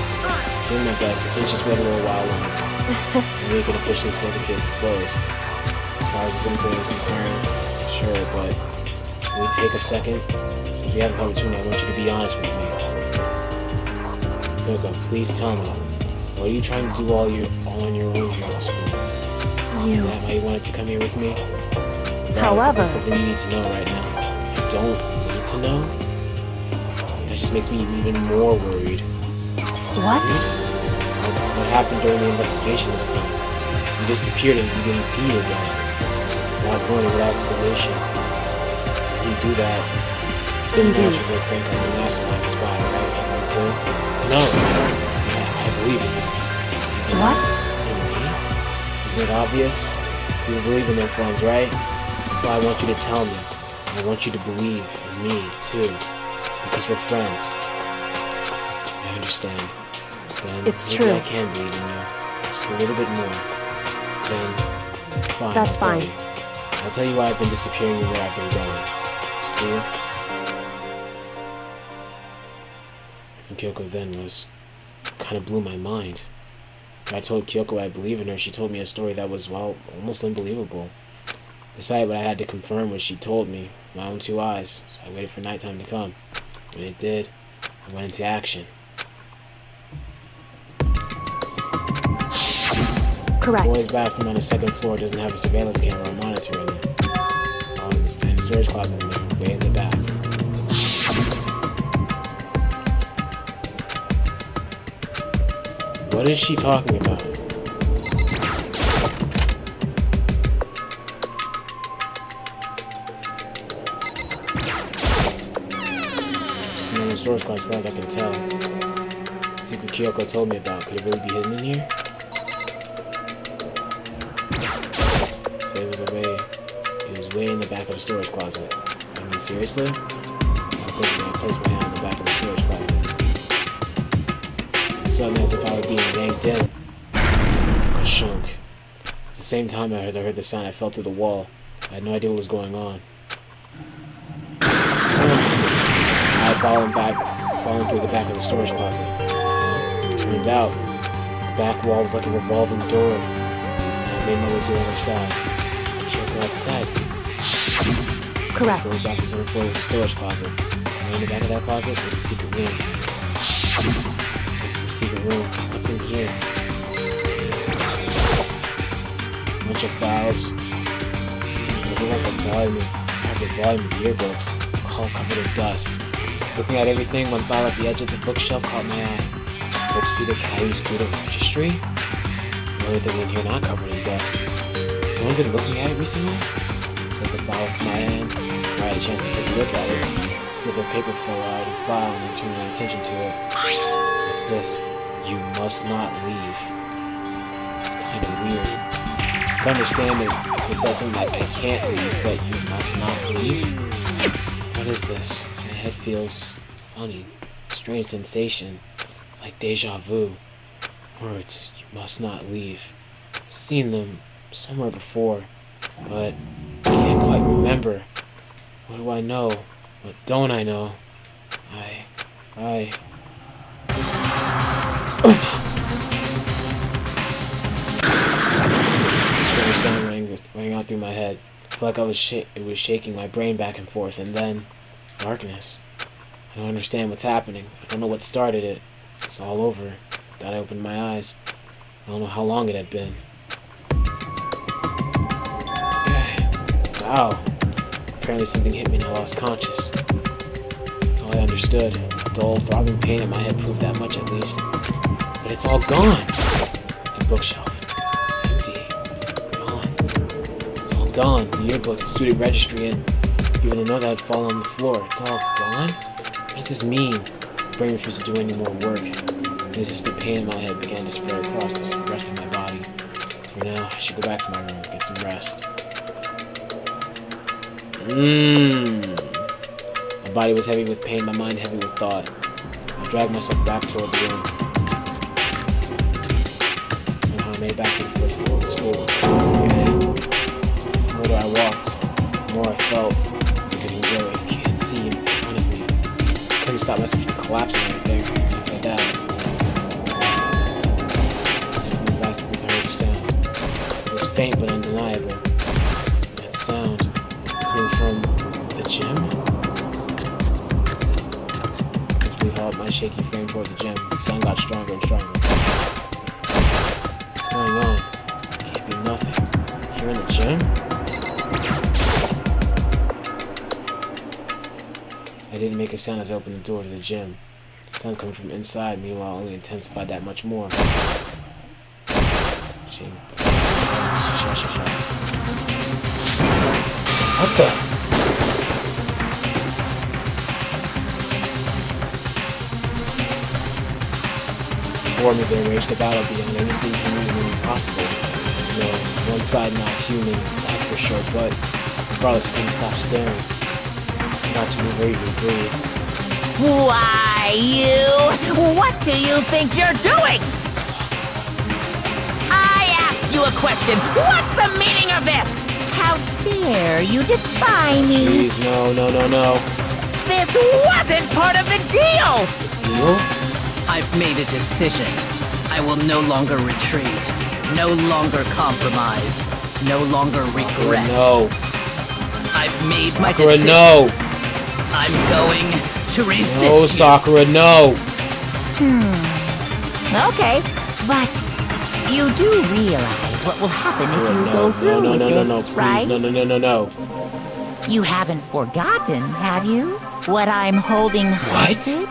Doing my best. I think just wait a little while longer. Maybe we can officially say the case is closed. As far as this incident is concerned, sure, but can we take a second? Since we have this opportunity, I want you to be honest with me. Kyoko, please tell me. What are you trying to do all on your own here at school? Is that why you wanted to come here with me? However... There's something you need to know right now. I don't need to know? That just makes me even more worried. What? What happened during the investigation this time? You disappeared and we didn't see you again. Without warning, without explanation. If you do that, it's going to match your think I'm the mastermind spy, right? Me too? No. Yeah, I believe in you. What? Isn't it obvious? You believe in their friends, right? That's why I want you to tell me. I want you to believe in me, too. Because we're friends. I understand. Then it's maybe true. I can believe in you. Just a little bit more. Then, fine. That's fine. I'll tell you why I've been disappearing and where I've been going. See? And Kyoko then was... kind of blew my mind. I told Kyoko I believe in her. She told me a story that was, well, almost unbelievable. Decided what I had to confirm what she told me. My own two eyes. So I waited for nighttime to come. When it did, I went into action. Correct. The boys' bathroom on the second floor doesn't have a surveillance camera or monitor in it. Oh, and the storage closet in there, way in the back. What is she talking about? Just another storage closet as far as I can tell. The secret Kyoko told me about. Could it really be hidden in here? Say it was way in the back of the storage closet. I mean, seriously? I think I placed my hand in the back of the storage closet. Suddenly, as if I were being yanked in. I shunk. At the same time as I heard the sound, I fell through the wall. I had no idea what was going on. I had fallen through the back of the storage closet. Turned out, the back wall was like a revolving door, and I made my way to the other side. So Kyoko outside. Correct. Going back into the floor was a storage closet. And in the back of that closet was a secret room. This is the secret room. What's in here? A bunch of files. There's like a volume of yearbooks, all covered in dust. Looking at everything, one file at the edge of the bookshelf caught my eye. Books Peter Carey Student Registry? The only thing in here not covered in dust. Has someone been looking at it recently? Set the file up to my hand. I had a chance to take a look at it. Slip of paper fell out of the file and I turned my attention to it. What's this? You must not leave. It's kind of weird. I can understand it if it said something like, I can't leave, but you must not leave? What is this? My head feels funny. Strange sensation. It's like deja vu. Words, you must not leave. I've seen them somewhere before, but I can't quite remember. What do I know? What don't I know? Strange sound rang out through my head. I felt like it was shaking my brain back and forth, and then darkness. I don't understand what's happening. I don't know what started it. It's all over. Then I opened my eyes. I don't know how long it had been. Wow. Apparently something hit me and I lost conscious. I understood. Dull, throbbing pain in my head proved that much at least. But it's all gone. The bookshelf. Empty. Gone. It's all gone. The yearbooks, the student registry, and even a note that had fallen on the floor. It's all gone? What does this mean? My brain refused to do any more work. The insistent pain in my head began to spread across the rest of my body. For now, I should go back to my room and get some rest. My body was heavy with pain, my mind heavy with thought. I dragged myself back toward the room. Somehow I made it back to the first floor of the school. The further I walked, the more I felt as if getting really I can't see in front of me. I couldn't stop myself from collapsing right there. After that, as if from the vast distance I heard a sound. It was faint but undeniable. That sound coming from the gym? Held my shaky frame toward the gym. The sound got stronger and stronger. What's going on? It can't be nothing. Here in the gym? I didn't make a sound as I opened the door to the gym. The sound coming from inside, meanwhile, only intensified that much more. What the? Before me there raged a battle beyond anything humanly possible. No, one side not human, that's for sure, but regardless I couldn't stop staring. Not to move or even breathe. Why, you? What do you think you're doing? I asked you a question. What's the meaning of this? How dare you defy me? Please, no. This wasn't part of the deal! Deal? I've made a decision. I will no longer retreat, no longer compromise, no longer regret. No. I've made my decision. No. I'm going to resist. No, Sakura, no. Okay, but you do realize what will happen if you go through with this, right? No. You haven't forgotten, have you? What I'm holding hostage?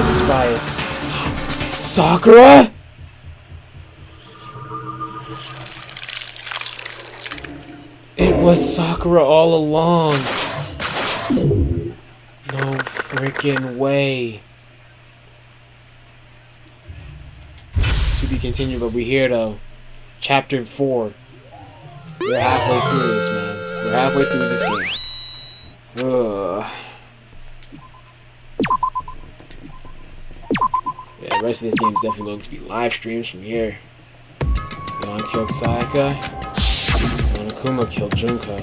Spies. Sakura? It was Sakura all along. No freaking way. To be continued, but we're here though. Chapter 4. We're halfway through this, man. We're halfway through this game. Ugh. Yeah, the rest of this game is definitely going to be live streams from here. Leon killed Sayaka. Monokuma killed Junko.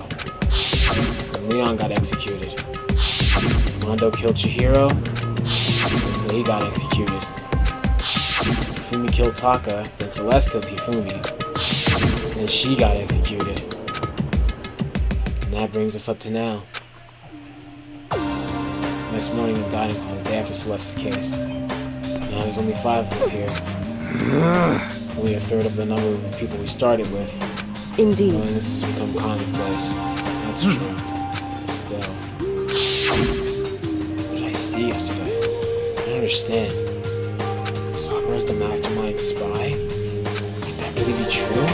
And Leon got executed. Mondo killed Chihiro. And he got executed. Hifumi killed Taka. Then Celeste killed Hifumi. And she got executed. And that brings us up to now. Next morning in dining hall, the day after Celeste's case. Now there's only 5 of us here. Only a third of the number of people we started with. Indeed. And this has become commonplace. That's true. Still. What did I see yesterday? I don't understand. Sakura's the mastermind spy? Could that really be true?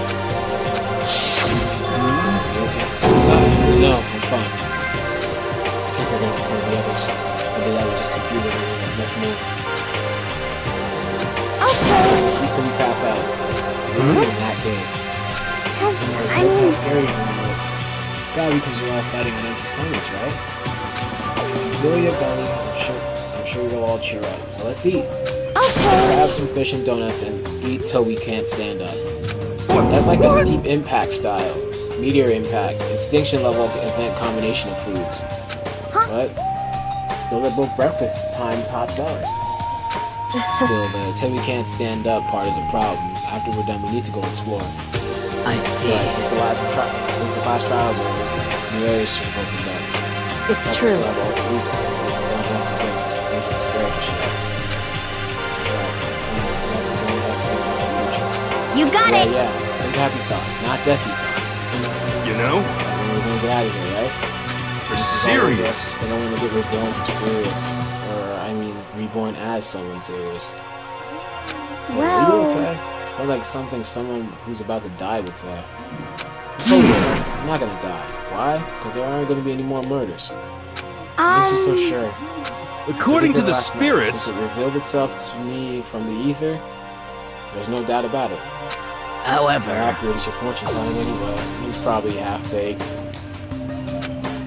Okay. No, I'm fine. I think we're going to find the others. Maybe that would just confuse everyone and mess me up. Until we pass out. In that case. There's no more scary than this. It's gotta be because you're all fighting on empty stomachs, right? Fill your belly, I'm sure you'll all cheer up. So let's eat. Let's grab some fish and donuts and eat till we can't stand up. That's like a deep impact style. Meteor impact. Extinction level event combination of foods. But those are both breakfast time top sellers. Still, the till we can't stand up part is a problem. After we're done, we need to go explore. I see. Right, since the class trials are over, new areas should have opened up. It's true. Still have all the loot, there's a bunch of things to despair for shit. You got it! Yeah. Think happy thoughts, not deathy thoughts. you know? We're gonna get out of here, right? For serious. They don't want to get reborn for serious. Or, I mean, reborn as someone serious. Well... Are you okay? Sounds like something someone who's about to die would say. Totally, I'm not gonna die. Why? Because there aren't gonna be any more murders. What makes you so sure? According to the spirits... Since it revealed itself to me from the ether, there's no doubt about it. However... How accurate is your fortune telling anyway? He's probably half-baked.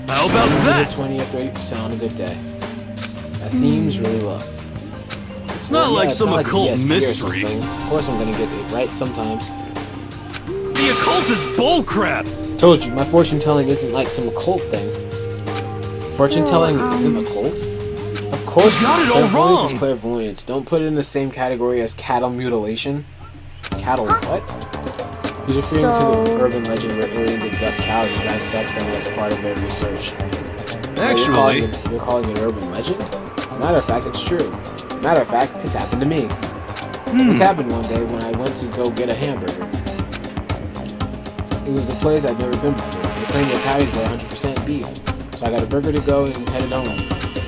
How about that? 20 or 30% on a good day. That seems really low. It's not like some occult mystery. Of course I'm gonna get it right sometimes. The occult is bullcrap! Told you, my fortune telling isn't like some occult thing. Fortune telling isn't occult? Of course you got it all clairvoyance wrong! Is clairvoyance. Don't put it in the same category as cattle mutilation. Cattle what? He's referring to the urban legend where aliens abduct cows and dissect them as part of their research. Actually... You're calling it urban legend? As a matter of fact, it's true. As a matter of fact, it's happened to me. It happened one day when I went to go get a hamburger. It was a place I'd never been before. They claimed their patties were 100% beef. So I got a burger to go and headed home.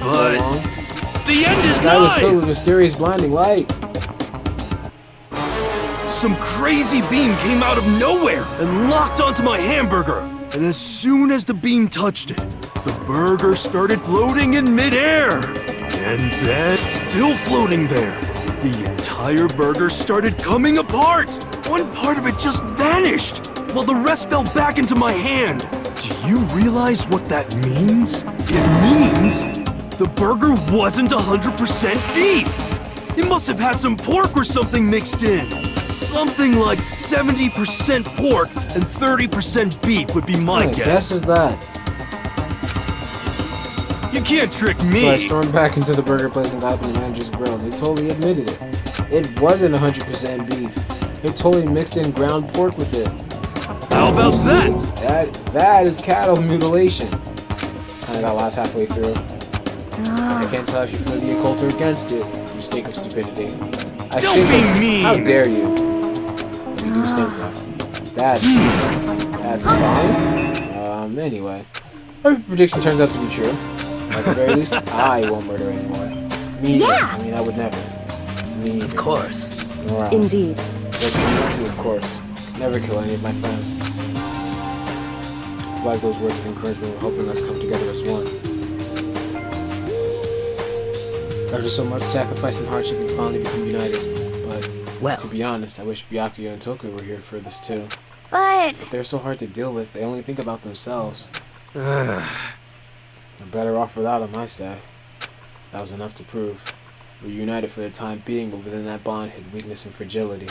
But... the end is nigh! The sky was filled with mysterious blinding light. Some crazy beam came out of nowhere and locked onto my hamburger. And as soon as the beam touched it, the burger started floating in midair. And then, still floating there, the entire burger started coming apart. One part of it just vanished, while the rest fell back into my hand. Do you realize what that means? It means the burger wasn't 100% beef. It must have had some pork or something mixed in. Something like 70% pork and 30% beef would be my guess. Guess is that? You can't trick me. So I stormed back into the burger place and got up in the manager's grill. They totally admitted it. It wasn't 100% beef. They totally mixed in ground pork with it. How about that? That is cattle mutilation. Kinda got lost halfway through. I can't tell if you feel the occult or against it. You stink of stupidity. Don't be mean! How dare you? You do stink of. That's fine. Anyway. Every prediction turns out to be true. At the very least, I won't murder anymore. Me either. I mean, I would never. Me either. Of course. Indeed. Yes, me too, of course. Never kill any of my friends. Like those words of encouragement were helping us come together as one. After so much sacrifice and hardship, we finally become united. But, well, to be honest, I wish Byakuya and Toku were here for this too. But they're so hard to deal with, they only think about themselves. They're better off without them, I say. That was enough to prove. We're united for the time being, but within that bond hid weakness and fragility.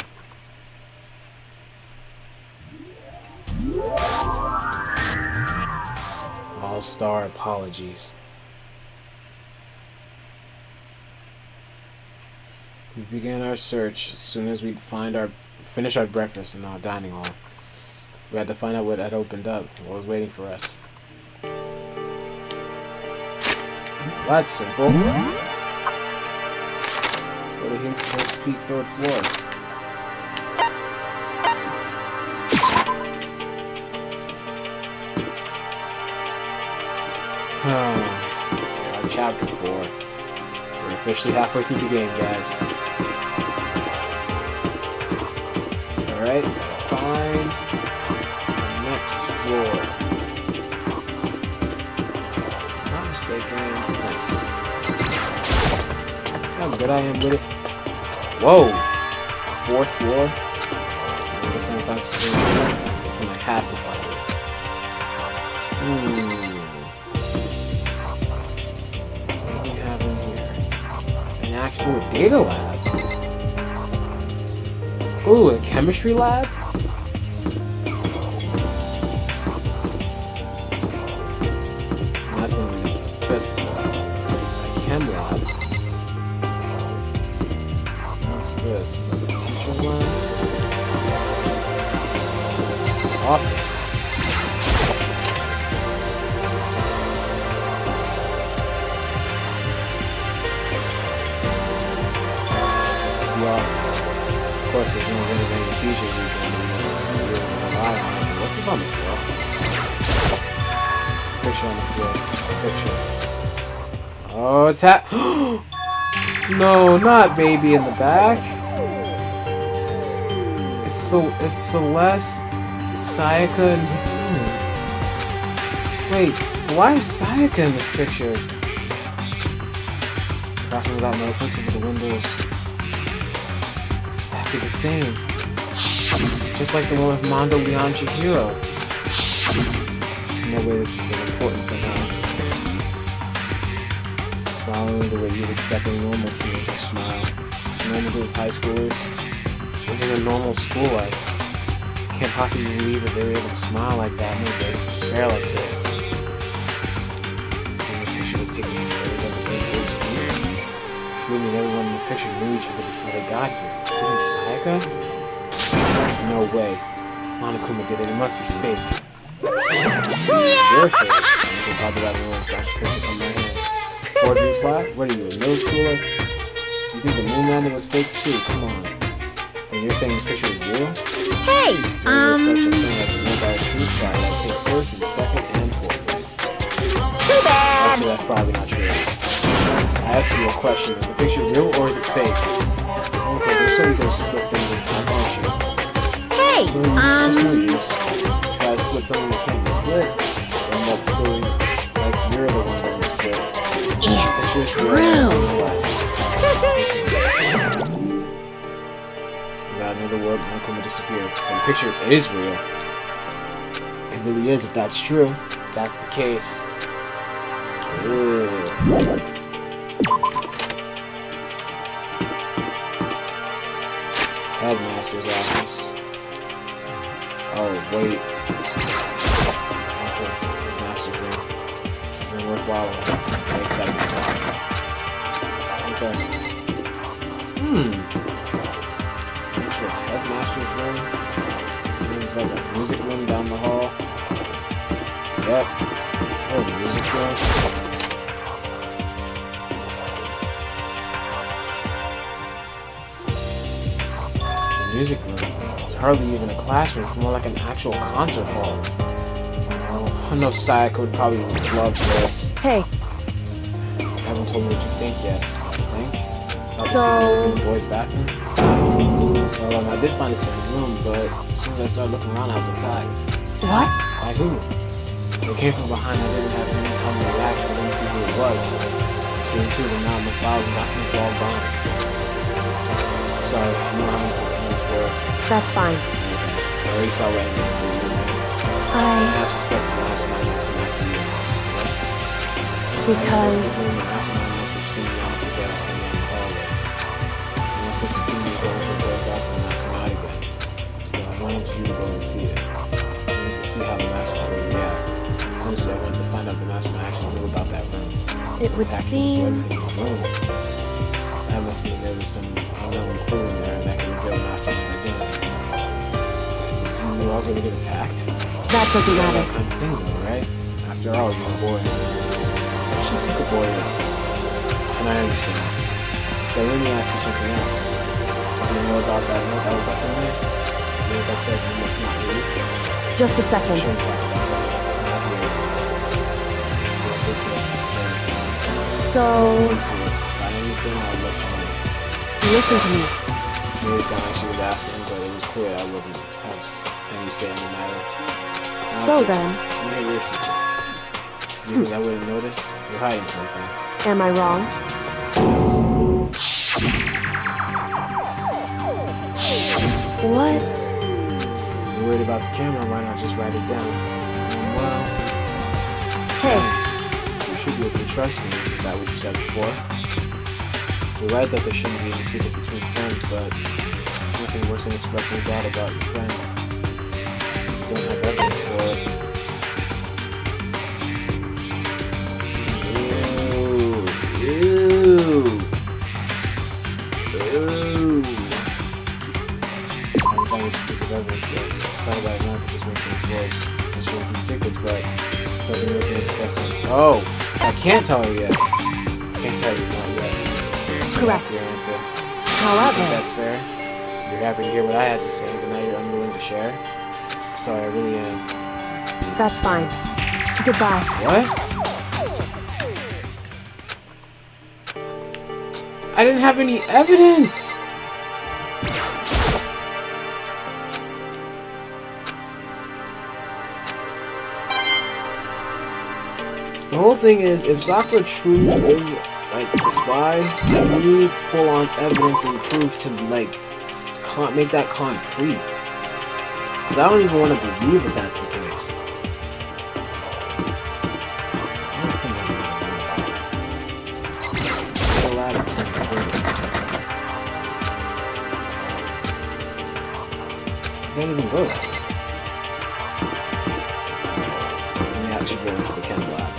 All-star apologies. We began our search as soon as we'd finish our breakfast in our dining hall. We had to find out what had opened up, what was waiting for us. That's simple. Go to him, first peak, third floor. Chapter 4. We're officially halfway through the game, guys. Alright, find the next floor. Not mistaken. Nice. See how good I am with it? Whoa! 4th floor? This time I have to find it. What do we have in here? An actual data lab. Ooh, a chemistry lab? That's gonna be the 5th floor. A chem lab. What's this? Another teacher lab? Office. This is the office. Of course, there's no renovating teacher you can rely on. What's this It's on the floor. It's a picture on the floor. It's a picture. Oh, it's no, not baby in the back. It's Celeste, Sayaka, and Hifumi. Wait, why is Sayaka in this picture? Crossing without no prints over the windows. Exactly the same. Just like the one with Mondo, Leon, Chihiro. There's no way this is important somehow. Smiling the way you'd expect a normal teenager to smile. Just a normal group of high schoolers living a normal school life. Can't possibly believe that they were able to smile like that and they were despair like this. The picture was taken before they got the first week. Truly, everyone in the picture knew each other before they got here. Including Sayaka? There's no way. Monokuma did it. It must be fake. You're fake. You can probably let everyone start picture from my hand. Fourth reply? What are you, a middle schooler? You think the moon landing was fake too? Come on. And you're saying this picture is real? Hey, There's such a thing as a mobile truth fire that take first and second and fourth place. Too bad. Actually, that's probably not true. I asked you a question. Is the picture real or is it fake? Okay, there's so many good split things in my function. Hey, It's just no use. Try to split something that can't be split, end up feeling like you're the one that was split. It's true. Without another word, Monokuma disappeared. So the picture is real. It really is, if that's true. If that's the case. Ugh. Headmaster's office. Oh, wait. Okay, this is his master's room. This isn't worthwhile. I'm very excited to start. Okay. Sure, headmaster's room. There's like a music room down the hall. Yep. Oh, the music room. It's the music room. It's hardly even a classroom. It's more like an actual concert hall. Oh, I know Sayaka would probably love this. Hey. I haven't told me what you think yet. Think? So... in the boys' bathroom? Well, I did find a certain room, but as soon as I started looking around, I was attacked. What? By who? They came from behind. I didn't have any time to relax, but I didn't see who it was. Came to the mountain of flowers and documents were all gone. Sorry, I know how many documents were. That's fine. I already saw what I needed to do. I have suspected the mastermind not come after you. Because... The mastermind must have seen me on the cigarette standing in the hallway. He must have seen me go into the door's back and not come out again. So I wanted you to go and see it. I wanted to see how the mastermind would react. Essentially, I wanted to find out if the mastermind actually knew about that room. It would seem... Everything in the room. That must mean there was some unknown clue in there that could reveal the mastermind's identity. You also would get attacked? That doesn't matter. That kind of thing, though, right? After all, you're a boy. What do you think a boy is? And I understand. But let me ask you something else. Do you know about that note that was left in there? The note that said you must not leave? Just a second. Shouldn't talk about that. Not here. So... By anything, I'll let you know. Listen to me. It made it sound like she was asking, but it was clear I wouldn't have any say in the matter. So then... You know your secret. You think I wouldn't notice? You're hiding something. Am I wrong? Yes. What? You're worried about the camera, why not just write it down? Well... Hey. Thanks. You should be able to trust me, isn't that what you said before? You're right that there shouldn't be any secrets between friends, but nothing worse than expressing a doubt about your friend. You don't have evidence for it. Ooh. I haven't found any piece of evidence yet. Talk about it now, but just making his voice. I'm sure we keep secrets, but something else in expressing. Oh! I can't tell her yet. I can't tell you, not yet. Correct. That's your answer. However... That's fair. You're happy to hear what I had to say, but now you're unwilling to share. sorry, I really am. That's fine. Goodbye. What? I didn't have any evidence! The whole thing is, if Sakura truly is, like, the spy, then we need full-on evidence and proof to, like, make that concrete. Because I don't even want to believe that that's the case. I can't even go there. Let me actually go into the chem lab.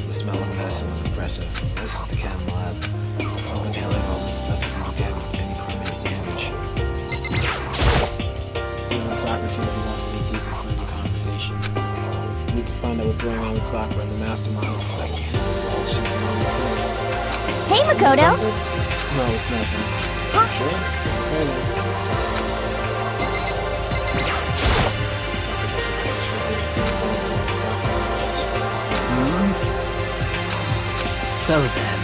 The smell of medicine is impressive. This is the chem lab. Oh, inhaling all this stuff doesn't do any permanent damage. Even when Sakura seems to be lost in a deep and friendly conversation. We need to find out what's going on with Sakura and the mastermind. I can't see she's Hey, Makoto! No, it's not that. Huh? Sure? Okay, then. So then.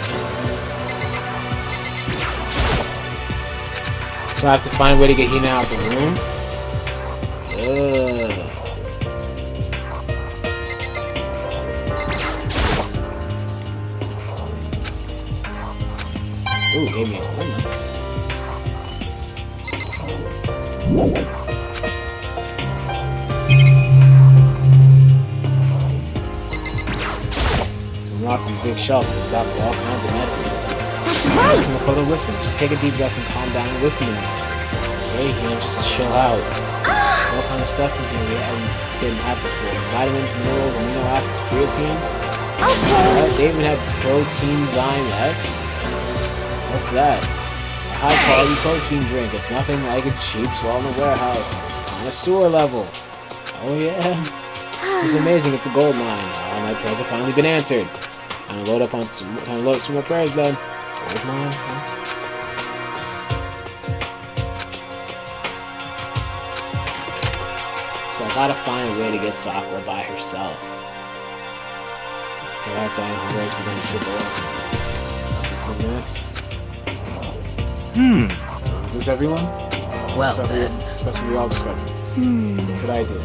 So I have to find a way to get Hina out of the room? Ugh. Ooh, gave me a corner. To unlock the big shelf and stock with all kinds of medicine. That's right! Listen, Makoto, listen. Just take a deep breath and calm down and listen to me. Okay, Hina, just chill out. All kind of stuff in here we didn't have before. Vitamins, minerals, amino acids, creatine. Okay. They even have protein Zyme X. What's that? A high-quality protein drink. It's nothing like a cheap swallow in the warehouse. It's connoisseur level. Oh yeah. It's amazing. It's a gold mine. All my prayers have finally been answered. Time to load up some more prayers then. Gold mine? Huh? So I gotta find a way to get Sakura by herself. Perhaps I am raised within a triple up. A few minutes. Is this everyone? Well, then. Discuss what we all discovered. Good idea.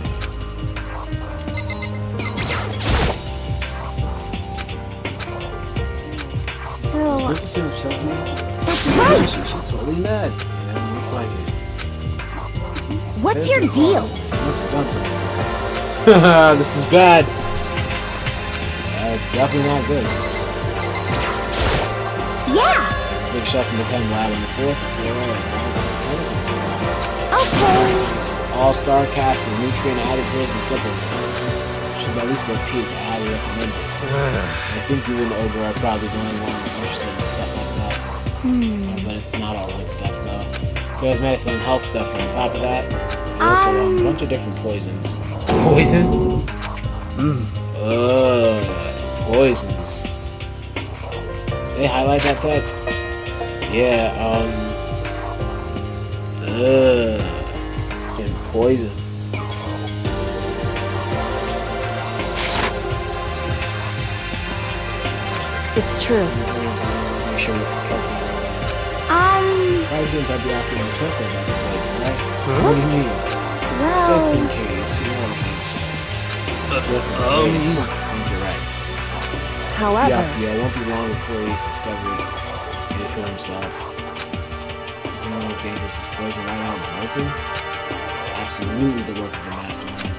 So... Is Lucas here upset tonight? That's right! She's totally mad. Yeah, looks like it. What's your deal? Must have done something. This is bad. It's definitely not good. Yeah! Big shelf in the chem lab on the 4th floor and all kinds of chemicals inside. Okay. All-star cast of nutrient additives and supplements. Should at least go peek. I highly recommend it. I think you and Ogre are probably the only ones interested in stuff like that. But it's not all good stuff though. There's medicine and health stuff, and on top of that, also a bunch of different poisons. Poison? Poisons. They highlight that text. Yeah, getting poison. It's true. Make sure you're careful. Why shouldn't I be acting in tough about it, right? What do you mean? Well... Just in case, you know what I'm trying to say. Just in case. I think you're right. However... Yeah, it won't be long before he's discovered it for himself. Something as dangerous as poison right out in the open? Absolutely the work of the mastermind.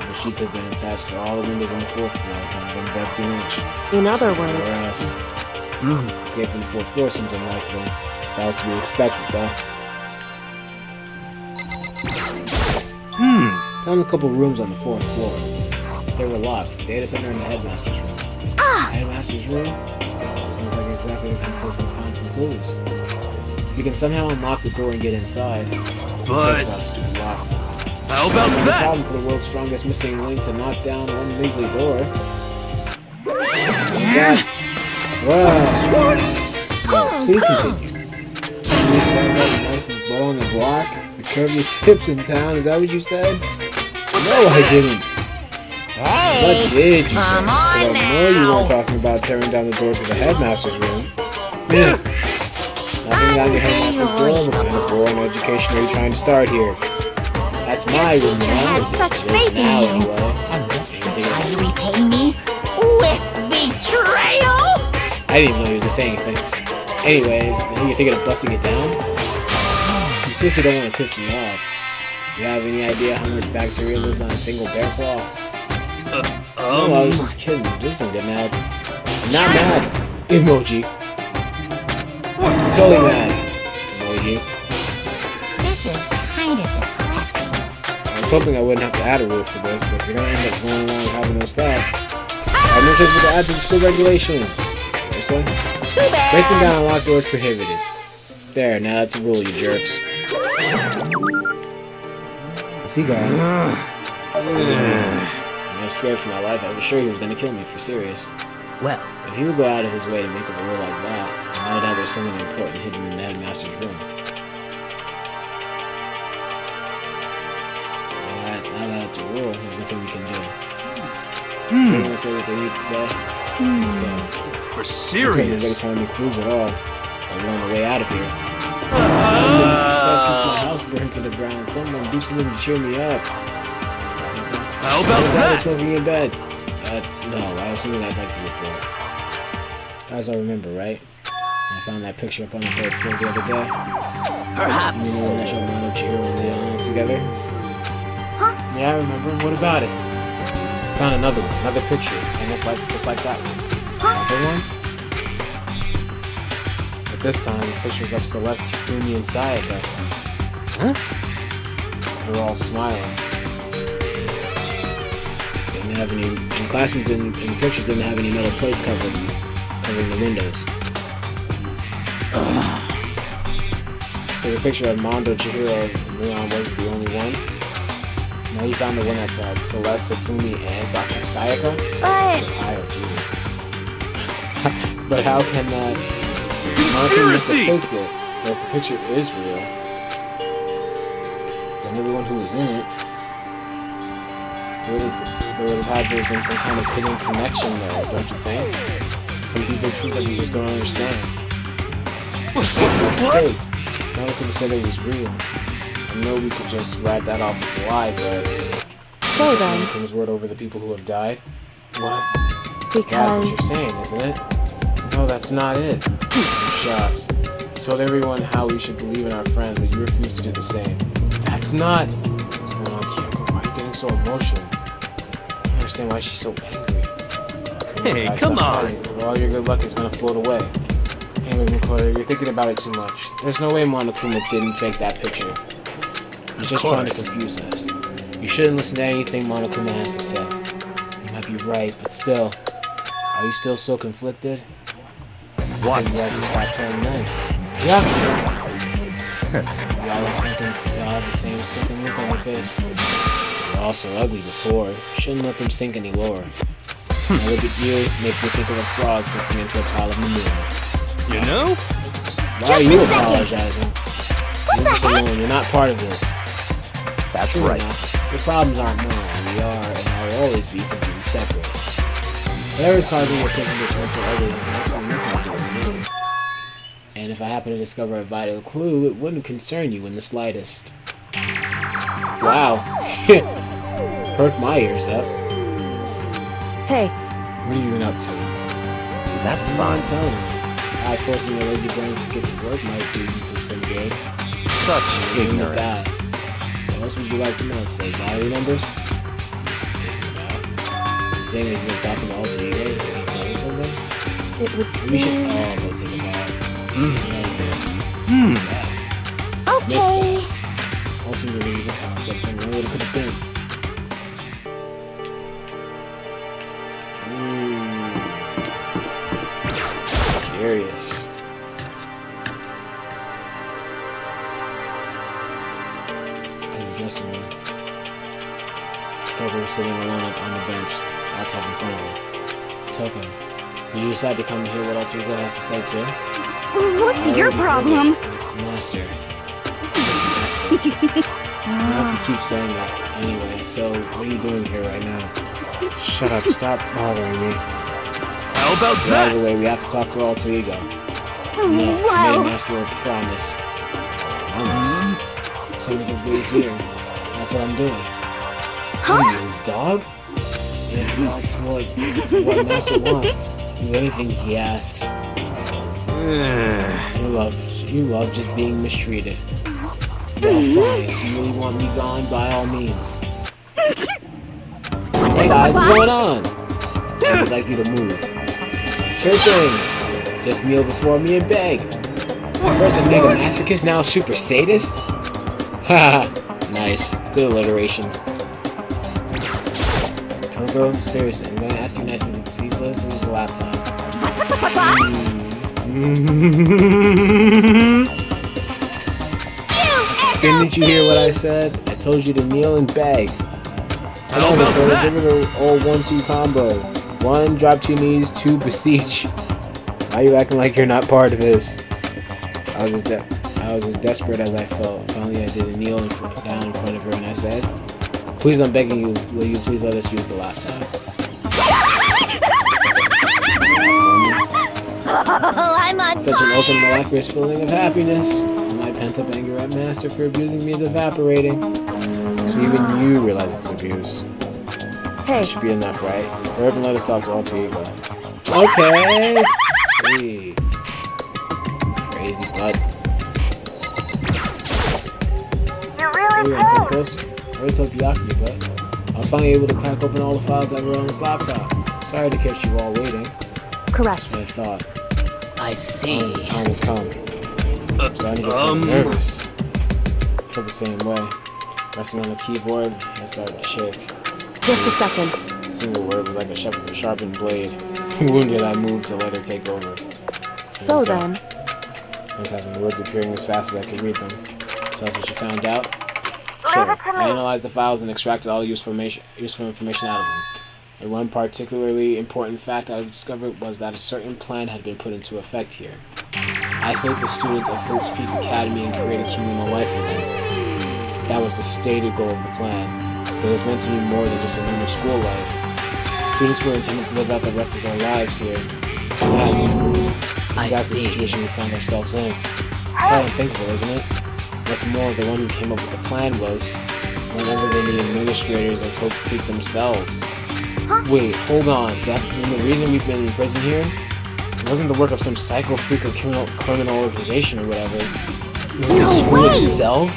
The sheets have been attached to all the windows on the 4th floor, and been bugged damage. In other words... Escape from the 4th floor seems unlikely. That was to be expected, though. Found a couple rooms on the 4th floor. They were locked. Data center and the headmaster's room. Headmaster's room? Sounds like exactly the kind of place we'd find some clues. If you can somehow unlock the door and get inside. But... How about No that? problem for the world's strongest missing link to knock down one measly door. What's that? Wow. No, please continue. You said that the nicest bow on the block? The curviest hips in town? Is that what you said? No, I didn't. What did you say? Come on I know you now. weren't talking about tearing down the door to the headmaster's room. Knocking down your headmaster's door? What kind of boring education are you trying to start here? That's my room I now. had such It is faith in now, you. anyway. And this is how you repay me? With betrayal? I didn't even know he was saying anything. Anyway, now you're thinking of busting it down? You seriously don't want to piss me off. Do you have any idea how much bacteria lives on a single bear claw? No, I was just kidding. Please don't get mad. I'm not mad. Emoji. I'm totally mad. Emoji. This is kind of depressing. I was hoping I wouldn't have to add a rule for this, but if you're gonna end up going along having those thoughts, I have no choice but to add to the school regulations. So, Too bad. breaking down a locked door is prohibited. There, now that's a rule, you jerks. See, guy. I was scared for my life. I was sure he was gonna kill me for serious. Well, If he would go out of his way to make up a rule like that, I would have there's something important hidden in the headmaster's room. Alright, now that it's a rule, there's nothing we can do. That's all they need to say. So, For I can't serious? really find any clues at all. I'm on the way out of here. I've been distressed since my house burned to the ground. Someone do something to cheer me up. How about I was that? smoking in bed. No, I have something I'd like to report. Guys, I remember, right? I found that picture up on the third floor the other day. You know perhaps. when I showed Mono Chihiro when they all went together? Huh? Yeah, I remember. What about it? Found another one, another picture, and it's like just like that one. Another one? But this time, the pictures of Celeste, Hifumi, and Sayaka. Huh? They were all smiling. Didn't have any. And classrooms didn't. And pictures didn't have any metal plates covering the windows. So the picture of Mondo, Chihiro, and Leon wasn't the only one. Now you found the one that said Celeste, Hifumi, and Sayaka. But how can that? Conspiracy! Faked it. But if the picture is real, then everyone who was in it, there would have had to have been some kind of hidden connection there, don't you think? Some deeper truth that we just don't understand. It's fake. No one could have said it was real. I know we could just write that off as a lie, but So then, King's word over the people who have died. What? That's what because you're saying, isn't it? No, that's not it. I'm shocked. You told everyone how we should believe in our friends, but you refused to do the same. That's not... What's going on, Kyoko? Why are you getting so emotional? I don't understand why she's so angry. Hey, Guys, come stop on. fighting, or all your good luck is gonna float away. Anyway, Makoto, you're thinking about it too much. There's no way Monokuma didn't fake that picture. He's just trying to confuse us. You shouldn't listen to anything Monokuma has to say. You might be right, but still... Are you still so conflicted? What? You guys just stop playing nice. Yeah. Y'all have the same sinking look on your face. You're all so ugly before. Shouldn't let them sink any lower. Now look at you, makes me think of a frog sinking into a pile of manure. You know? Why are you apologizing? Leave us alone. You're not part of this. That's True right. enough. The problems aren't mine. We are and will always be completely separate. Whatever's causing your thinking to turn so ugly is actually nothing to do with me. And if I happen to discover a vital clue, it wouldn't concern you in the slightest. Wow. Perk my ears up. hey, What are you even up to? That's I'm fine. telling you. I forcing your lazy brains to get to work might do you some good. Such Isn't it ignorance. bad? What else would you like to know? Today's lottery numbers? Saying he's been talking to alter ego. Is he saying something? it would We should seem... all go take a bath. Okay. Alter ego didn't even tell us something. What it could have been? Curious. In the dressing room. her sitting alone on the bench, laptop in front of her. Toko, did you decide to come and hear what Altugo has to say too? What's your problem? Master. I have to keep saying that anyway, so what are you doing here right now? Shut up, stop bothering me. How about that? By the way, we have to talk to Alter Ego. No, Wow. made Master a promise. Promise? So we can wait here. That's what I'm doing. Huh? His dog? Yeah, that's what Master wants. Do anything he asks. You love just being mistreated. Well, fine. If you really want me gone, by all means. Hey guys, what's going on? I would like you to move. Sure thing. Just kneel before me and beg. First a mega masochist, now a super sadist? Haha, nice. Good alliterations. Toko, seriously, I'm going to ask you nicely. Please let us use the laptop. Didn't you hear what I said? I told you to kneel and beg. How about that? Give it an old 1-2 combo. 1, drop to your knees. 2, beseech. Why are you acting like you're not part of this? I was as desperate as I felt. Finally, I did a kneel down in front of her and I said, "Please, I'm begging you, will you please let us use the laptop?" I'm on Such an ultimate miraculous feeling of happiness. My pent-up anger at Master for abusing me is evaporating. So even you realize it's abuse. Hey, That should be enough, right? Hurry up and let us talk to Alter Ego. Okay! Gee. Crazy butt. You're really Come closer. I already told Byakuya, but I was finally able to crack open all the files that were on this laptop. Sorry to catch you all waiting. correct. That's what I thought. I see. The time has come. I'm starting to get kind of nervous. I felt the same way. Resting on the keyboard, I started to shake. Just a second. A single word was like a sharpened blade. Wounded, I moved to let her take over. So then, I'm having the words appearing as fast as I could read them. Tell us what you found out. Sure. I analyzed the files and extracted all the useful information out of them. And one particularly important fact I discovered was that a certain plan had been put into effect here. Isolate the students of Hope's Peak Academy and create a communal life for them. That was the stated goal of the plan. But it was meant to be more than just a normal school life. Students were intended to live out the rest of their lives here. That's exactly the situation we found ourselves in. Quite unthinkable, isn't it? What's more, the one who came up with the plan was none other than the administrators of Hope's Peak themselves. Wait, hold on. The reason we've been in prison here wasn't the work of some psycho freak or criminal organization or whatever. It was the school itself.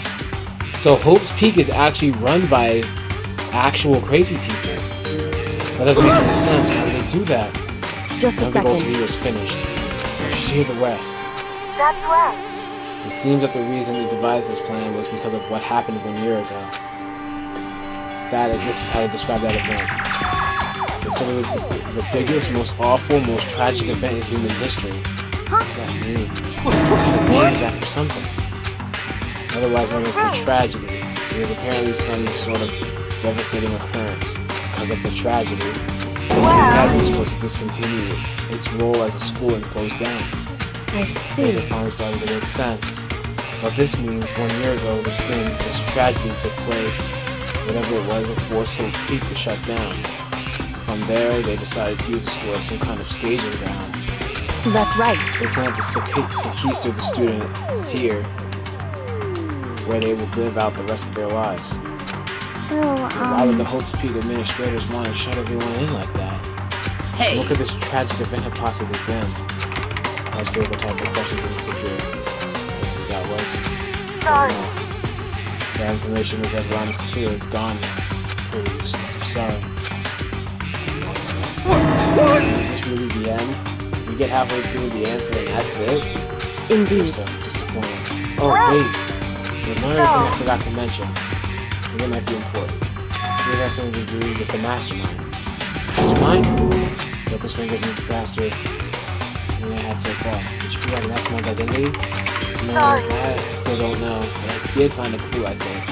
So Hope's Peak is actually run by actual crazy people. That doesn't make any sense. How did they do that? just a The goal to second. be was finished. Let's hear the rest. That's right. It seems that the reason they devised this plan was because of what happened 1 year ago. This is how they described that event. They said it was the biggest, most awful, most tragic event in human history. What does that mean? What kind of name is that for something? Otherwise known as the tragedy. It was apparently some sort of devastating occurrence. Because of the tragedy, the academy was supposed to discontinue its role as a school and close down. I Things see. are finally starting to make sense. What this means, 1 year ago, this tragedy took place. Whatever it was, it forced Hope's Peak to shut down. From there, they decided to use the school as some kind of staging ground. That's right. They planned to sequester the students here, where they would live out the rest of their lives. So, Why would the Hope's Peak administrators want to shut everyone in like that? Hey, What could this tragic event have possibly been? I was curious what type of questions you could hear. This is that was. Sorry. That information was ever on his computer. It's gone now. Fully useless. I'm sorry. Is this really the end? We get halfway through the answer and that's it? Indeed. So disappointing. Oh, wait. There's one other thing I forgot to mention. And it might be important. It has something to do with the mastermind. Mastermind? Yoko's fingers moved faster than I had so far. Did you figure out the mastermind's identity? No, I still don't know. But I did find a clue, I think.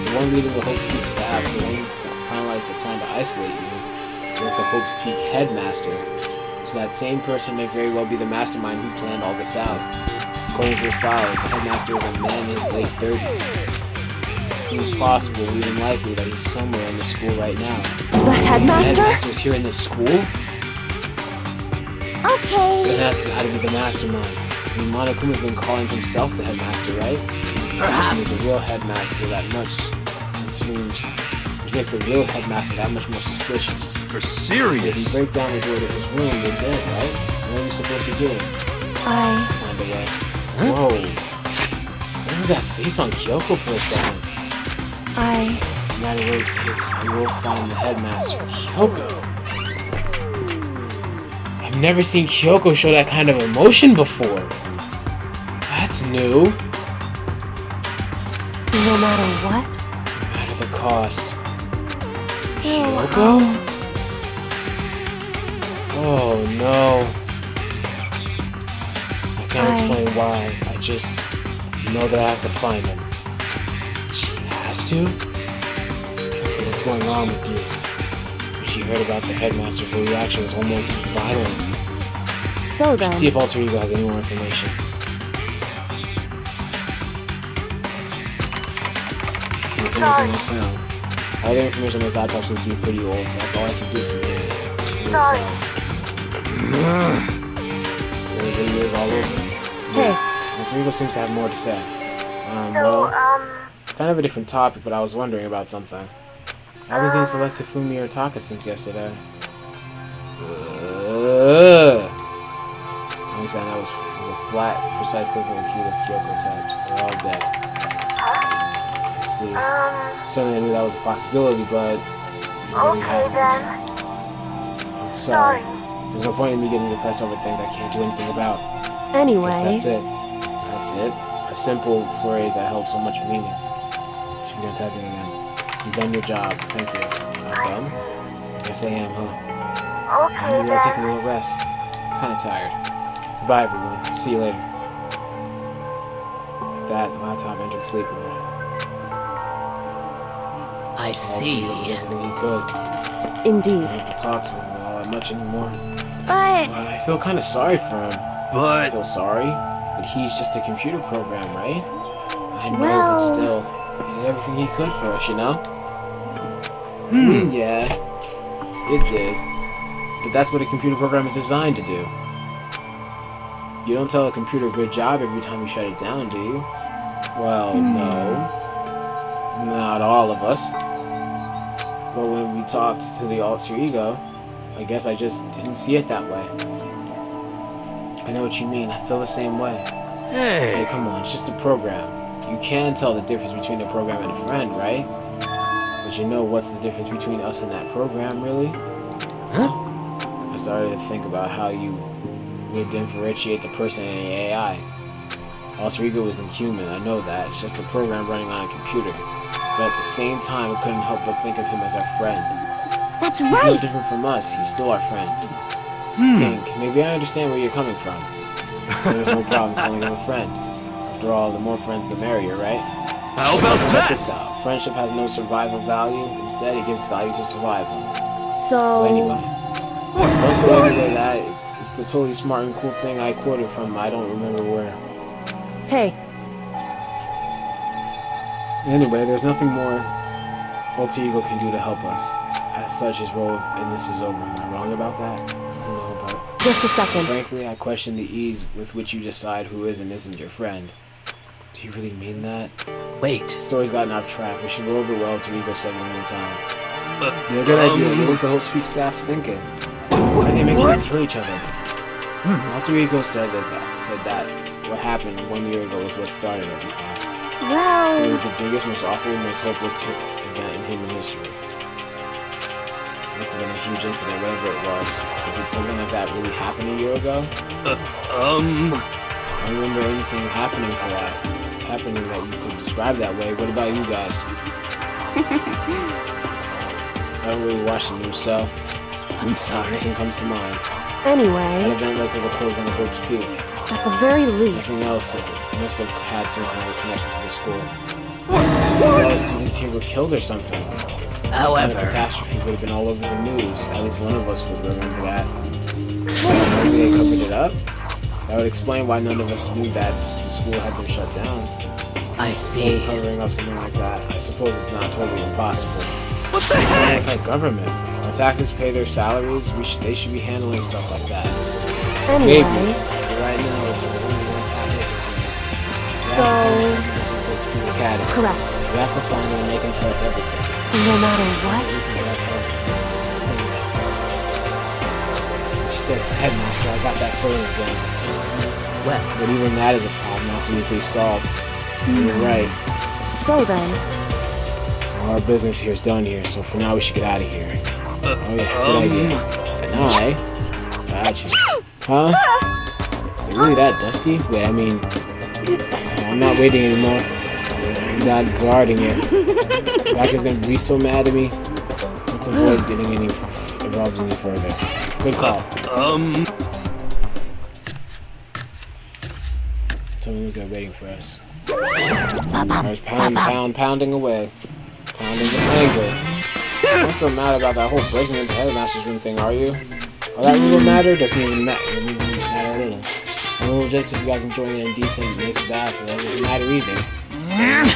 The one leading the Hope's Peak staff, the one who finalized the isolate you against the Hope's Peak headmaster. So that same person may very well be the mastermind who planned all this out. According to the files, the headmaster is a man in his late 30s. It seems possible, even likely, that he's somewhere in the school right now. The headmaster? The headmaster's here in this school? Okay. Then that's gotta be the mastermind. I mean, Monokuma's been calling himself the headmaster, right? Perhaps. He's the real headmaster that much, which makes the real headmaster that much more suspicious. You're If serious? you break down the door to his room, you're dead, right? What are you supposed to do? Find a way. Whoa. What was that face on Kyoko for a second? No matter what it takes, you will find the headmaster. Kyoko! I've never seen Kyoko show that kind of emotion before. That's new. No matter what? No matter the cost. So, Kyoko? Oh no. I can't explain why. I just know that I have to find him. She has to? Kyoko, what's going on with you? When she heard about the headmaster, her reaction was almost violent. So then... See if Alter Ego has any more information. That's everything I found. All the information on this laptop seems to be pretty old, so that's all I can do from here. The video is all over. Hey. Alter Ego seems to have more to say. Well, it's kind of a different topic, but I was wondering about something. How have you been Celeste, Fumi, or Taka since yesterday? I understand that was a flat, precise thinking of key that Kyoko typed. They're all dead. I see. Certainly I knew that was a possibility, but it really happened. I'm sorry. There's no point in me getting depressed over things I can't do anything about. Anyway... Guess that's it. That's it. A simple phrase that held so much meaning. She began typing again. You've done your job. Thank you. I'm done? Yes, I am, huh? Maybe I'll take a little rest. I'm kind of tired. Goodbye, everyone. See you later. With that, the laptop entered sleep mode. I see. Everything he could. Indeed. I don't have to talk to him all that much anymore. but I feel kind of sorry for him. I But feel sorry, but he's just a computer program, right? I know, Well- but still, he did everything he could for us, you know? Yeah, it did. But that's what a computer program is designed to do. You don't tell a computer good job every time you shut it down, do you? Well, no. Not all of us. But when we talked to the alter ego, I guess I just didn't see it that way. I know what you mean. I feel the same way. Hey, hey, come on. It's just a program. You can tell the difference between a program and a friend, right? But you know what's the difference between us and that program, really? Huh? I started to think about how you would differentiate the person and the AI. Alter Ego isn't human, I know that. It's just a program running on a computer. But at the same time, I couldn't help but think of him as our friend. that's He's no right. different from us. He's still our friend. Think, maybe I understand where you're coming from. There's no problem calling him a friend. After all, the more friends, the merrier, right? how about Check that? this out. Friendship has no survival value. Instead, it gives value to survival. So... So anyway, don't tell anybody that. It's a totally smart and cool thing I quoted from. I don't remember where. Hey, Anyway, there's nothing more Alter Ego can do to help us. As such, his role in this is over. Am I wrong about that? No, but just a second. frankly, I question the ease with which you decide who is and isn't your friend. Do you really mean that? Wait. The story's gotten off track. We should go over what Alter Ego said one more time. Yeah, good idea. What was the whole Speak staff thinking? Why they making us kill each other? Alter Ego said that what happened 1 year ago is what started everything. So it Well, was the biggest, most awful, most hopeless event in human history. It must have been a huge incident, whatever it was. But did something like that really happen a year ago? I don't remember anything happening that you could describe that way. What about you guys? I don't really watch the news, so I'm sorry. nothing comes to mind. That Anyway, event led to the closing of Hope's Peak. at the very least... Nothing else must have had some kind of connection to the school. Maybe all the students here were killed or something. However, the catastrophe would have been all over the news. At least one of us would remember that. Maybe they covered it up? That would explain why none of us knew that the school had been shut down. I see. Covering up something like that, I suppose it's not totally impossible. What the heck? It's like government. Our taxes pay their salaries. They should be handling stuff like that. Anyway. Maybe. Right now, it's only one packet between us. So... Correct. We have to find them and make them tell us everything. No matter what? She said, Headmaster, I got that feeling again. Well, but even that is a problem not so easily solved. You're right. So then... Our business here is done here, so for now we should get out of here. Oh yeah, good idea. And I... Got you. Huh? Is it really that dusty? Wait, I mean... I'm not waiting anymore. I'm not guarding it. The doctor's gonna be so mad at me. Let's avoid getting involved any further. Good call. Someone was there waiting for us. There's pounding away. Pounding with anger. You're not so mad about that whole breaking into Headmaster's room thing, are you? All that little matter doesn't even matter. It doesn't even matter a little. A little just if you guys enjoying an indecent mixed bath, that doesn't matter either.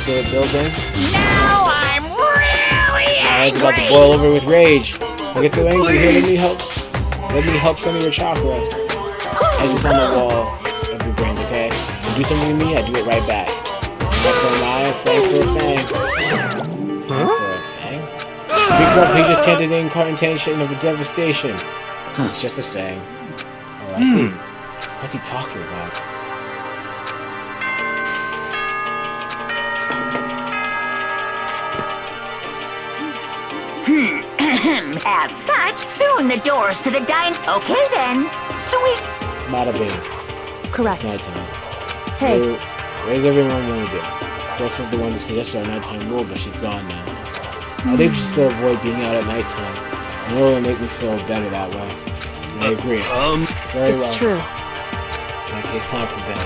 Good building. Now I'm really My head's angry. about to boil over with rage. I get so angry here. Let me help some of your chakra. As it's on the wall of your brain, okay? You do something to me, I do it right back. Eye for an eye, fang for a fang. Fang for a fang? To be correct, he just chanted the incarnation of a devastation. It's just a saying. Oh, I see. What's he talking about? As such, soon the doors to the dine. Okay then. Sweet. Bada bing. Correct. Nighttime. Hey. Where's everyone want to do? Celeste was the one who suggested our nighttime rule, but she's gone now. I think we should still avoid being out at nighttime. I know it'll make me feel better that way. I agree. Very well. It's true. In that case, time for bed.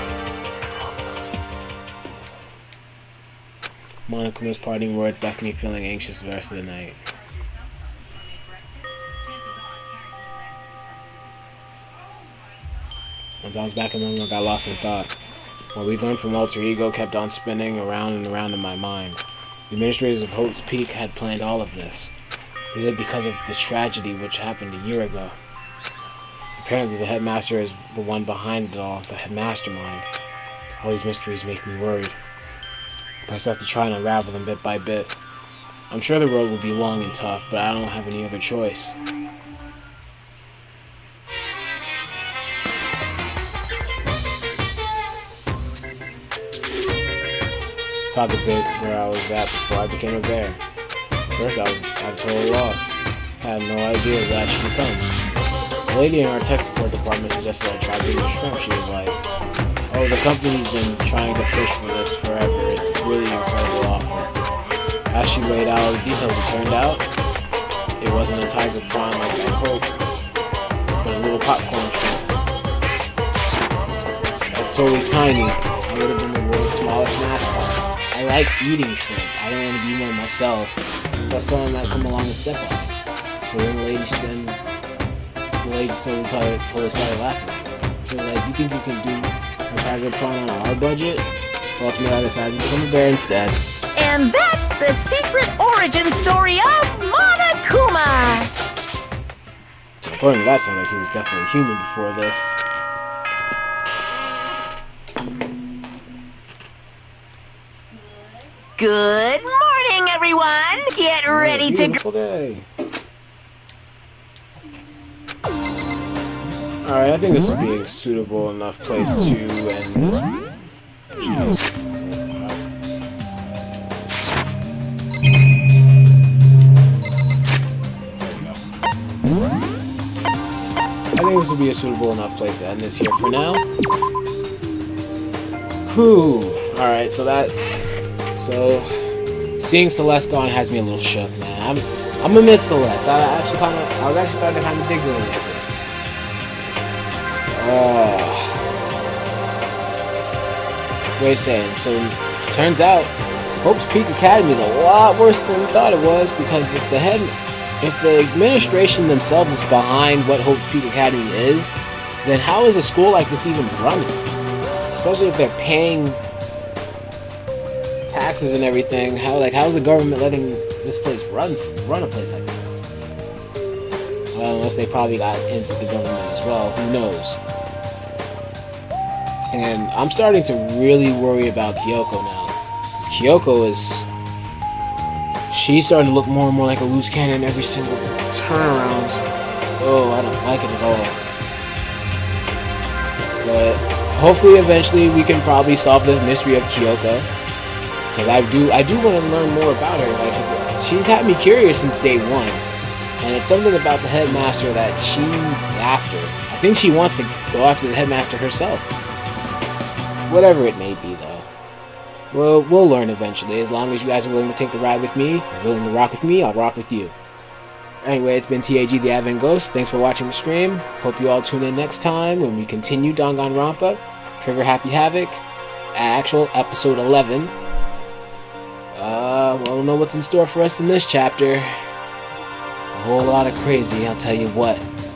Monokuma's parting words left me feeling anxious the rest of the night. Once I was back in the room, I got lost in thought. What we learned from Alter Ego kept on spinning around and around in my mind. The administrators of Hope's Peak had planned all of this. They did because of the tragedy which happened a year ago. Apparently the headmaster is the one behind it all, the mastermind. All these mysteries make me worried. But I still have to try and unravel them bit by bit. I'm sure the road will be long and tough, but I don't have any other choice. Talk a bit where I was at before I became a bear. First, I was at a total loss. I had no idea what I should become. The lady in our tech support department suggested I try being a shrimp. She was like, "Oh, the company's been trying to push for this forever. It's a really incredible offer." As she laid out all the details, it turned out it wasn't a tiger prawn like I hoped, but a little popcorn shrimp. That's totally tiny. I would have been the world's smallest mascot. I like eating shrimp. I don't want to be one myself. But someone might come along and step on it. So then the lady just totally started laughing. She was like, "You think you can do a tiger prawn on our budget?" So ultimately I decided to become a bear instead. And that's the secret origin story of Monokuma! According to that, sounded like he was definitely human before this. Good morning, everyone. Get ready to Beautiful day. Alright, I think this would be a suitable enough place to end this. I think this would be a suitable enough place to end this here for now. Whew. Alright, so seeing Celeste gone has me a little shook, man. I'm gonna miss Celeste. I was actually starting to kind of dig her a little bit. Wait a second. So turns out Hope's Peak Academy is a lot worse than we thought it was, because if the administration themselves is behind what Hope's Peak Academy is, then how is a school like this even running? Especially if they're paying taxes and everything. How's the government letting this place run a place like this? Well, unless they probably got ins with the government as well. Who knows? And I'm starting to really worry about Kyoko now. Because Kyoko she's starting to look more and more like a loose cannon every single turnaround. Oh, I don't like it at all. But hopefully eventually we can probably solve the mystery of Kyoko. Because I do want to learn more about her. Like, she's had me curious since day one. And it's something about the headmaster that she's after. I think she wants to go after the headmaster herself. Whatever it may be, though. Well, we'll learn eventually. As long as you guys are willing to take the ride with me, willing to rock with me, I'll rock with you. Anyway, it's been TAG the Advent Ghost. Thanks for watching the stream. Hope you all tune in next time when we continue Danganronpa Trigger Happy Havoc, actual episode 11. I don't know what's in store for us in this chapter. A whole lot of crazy, I'll tell you what.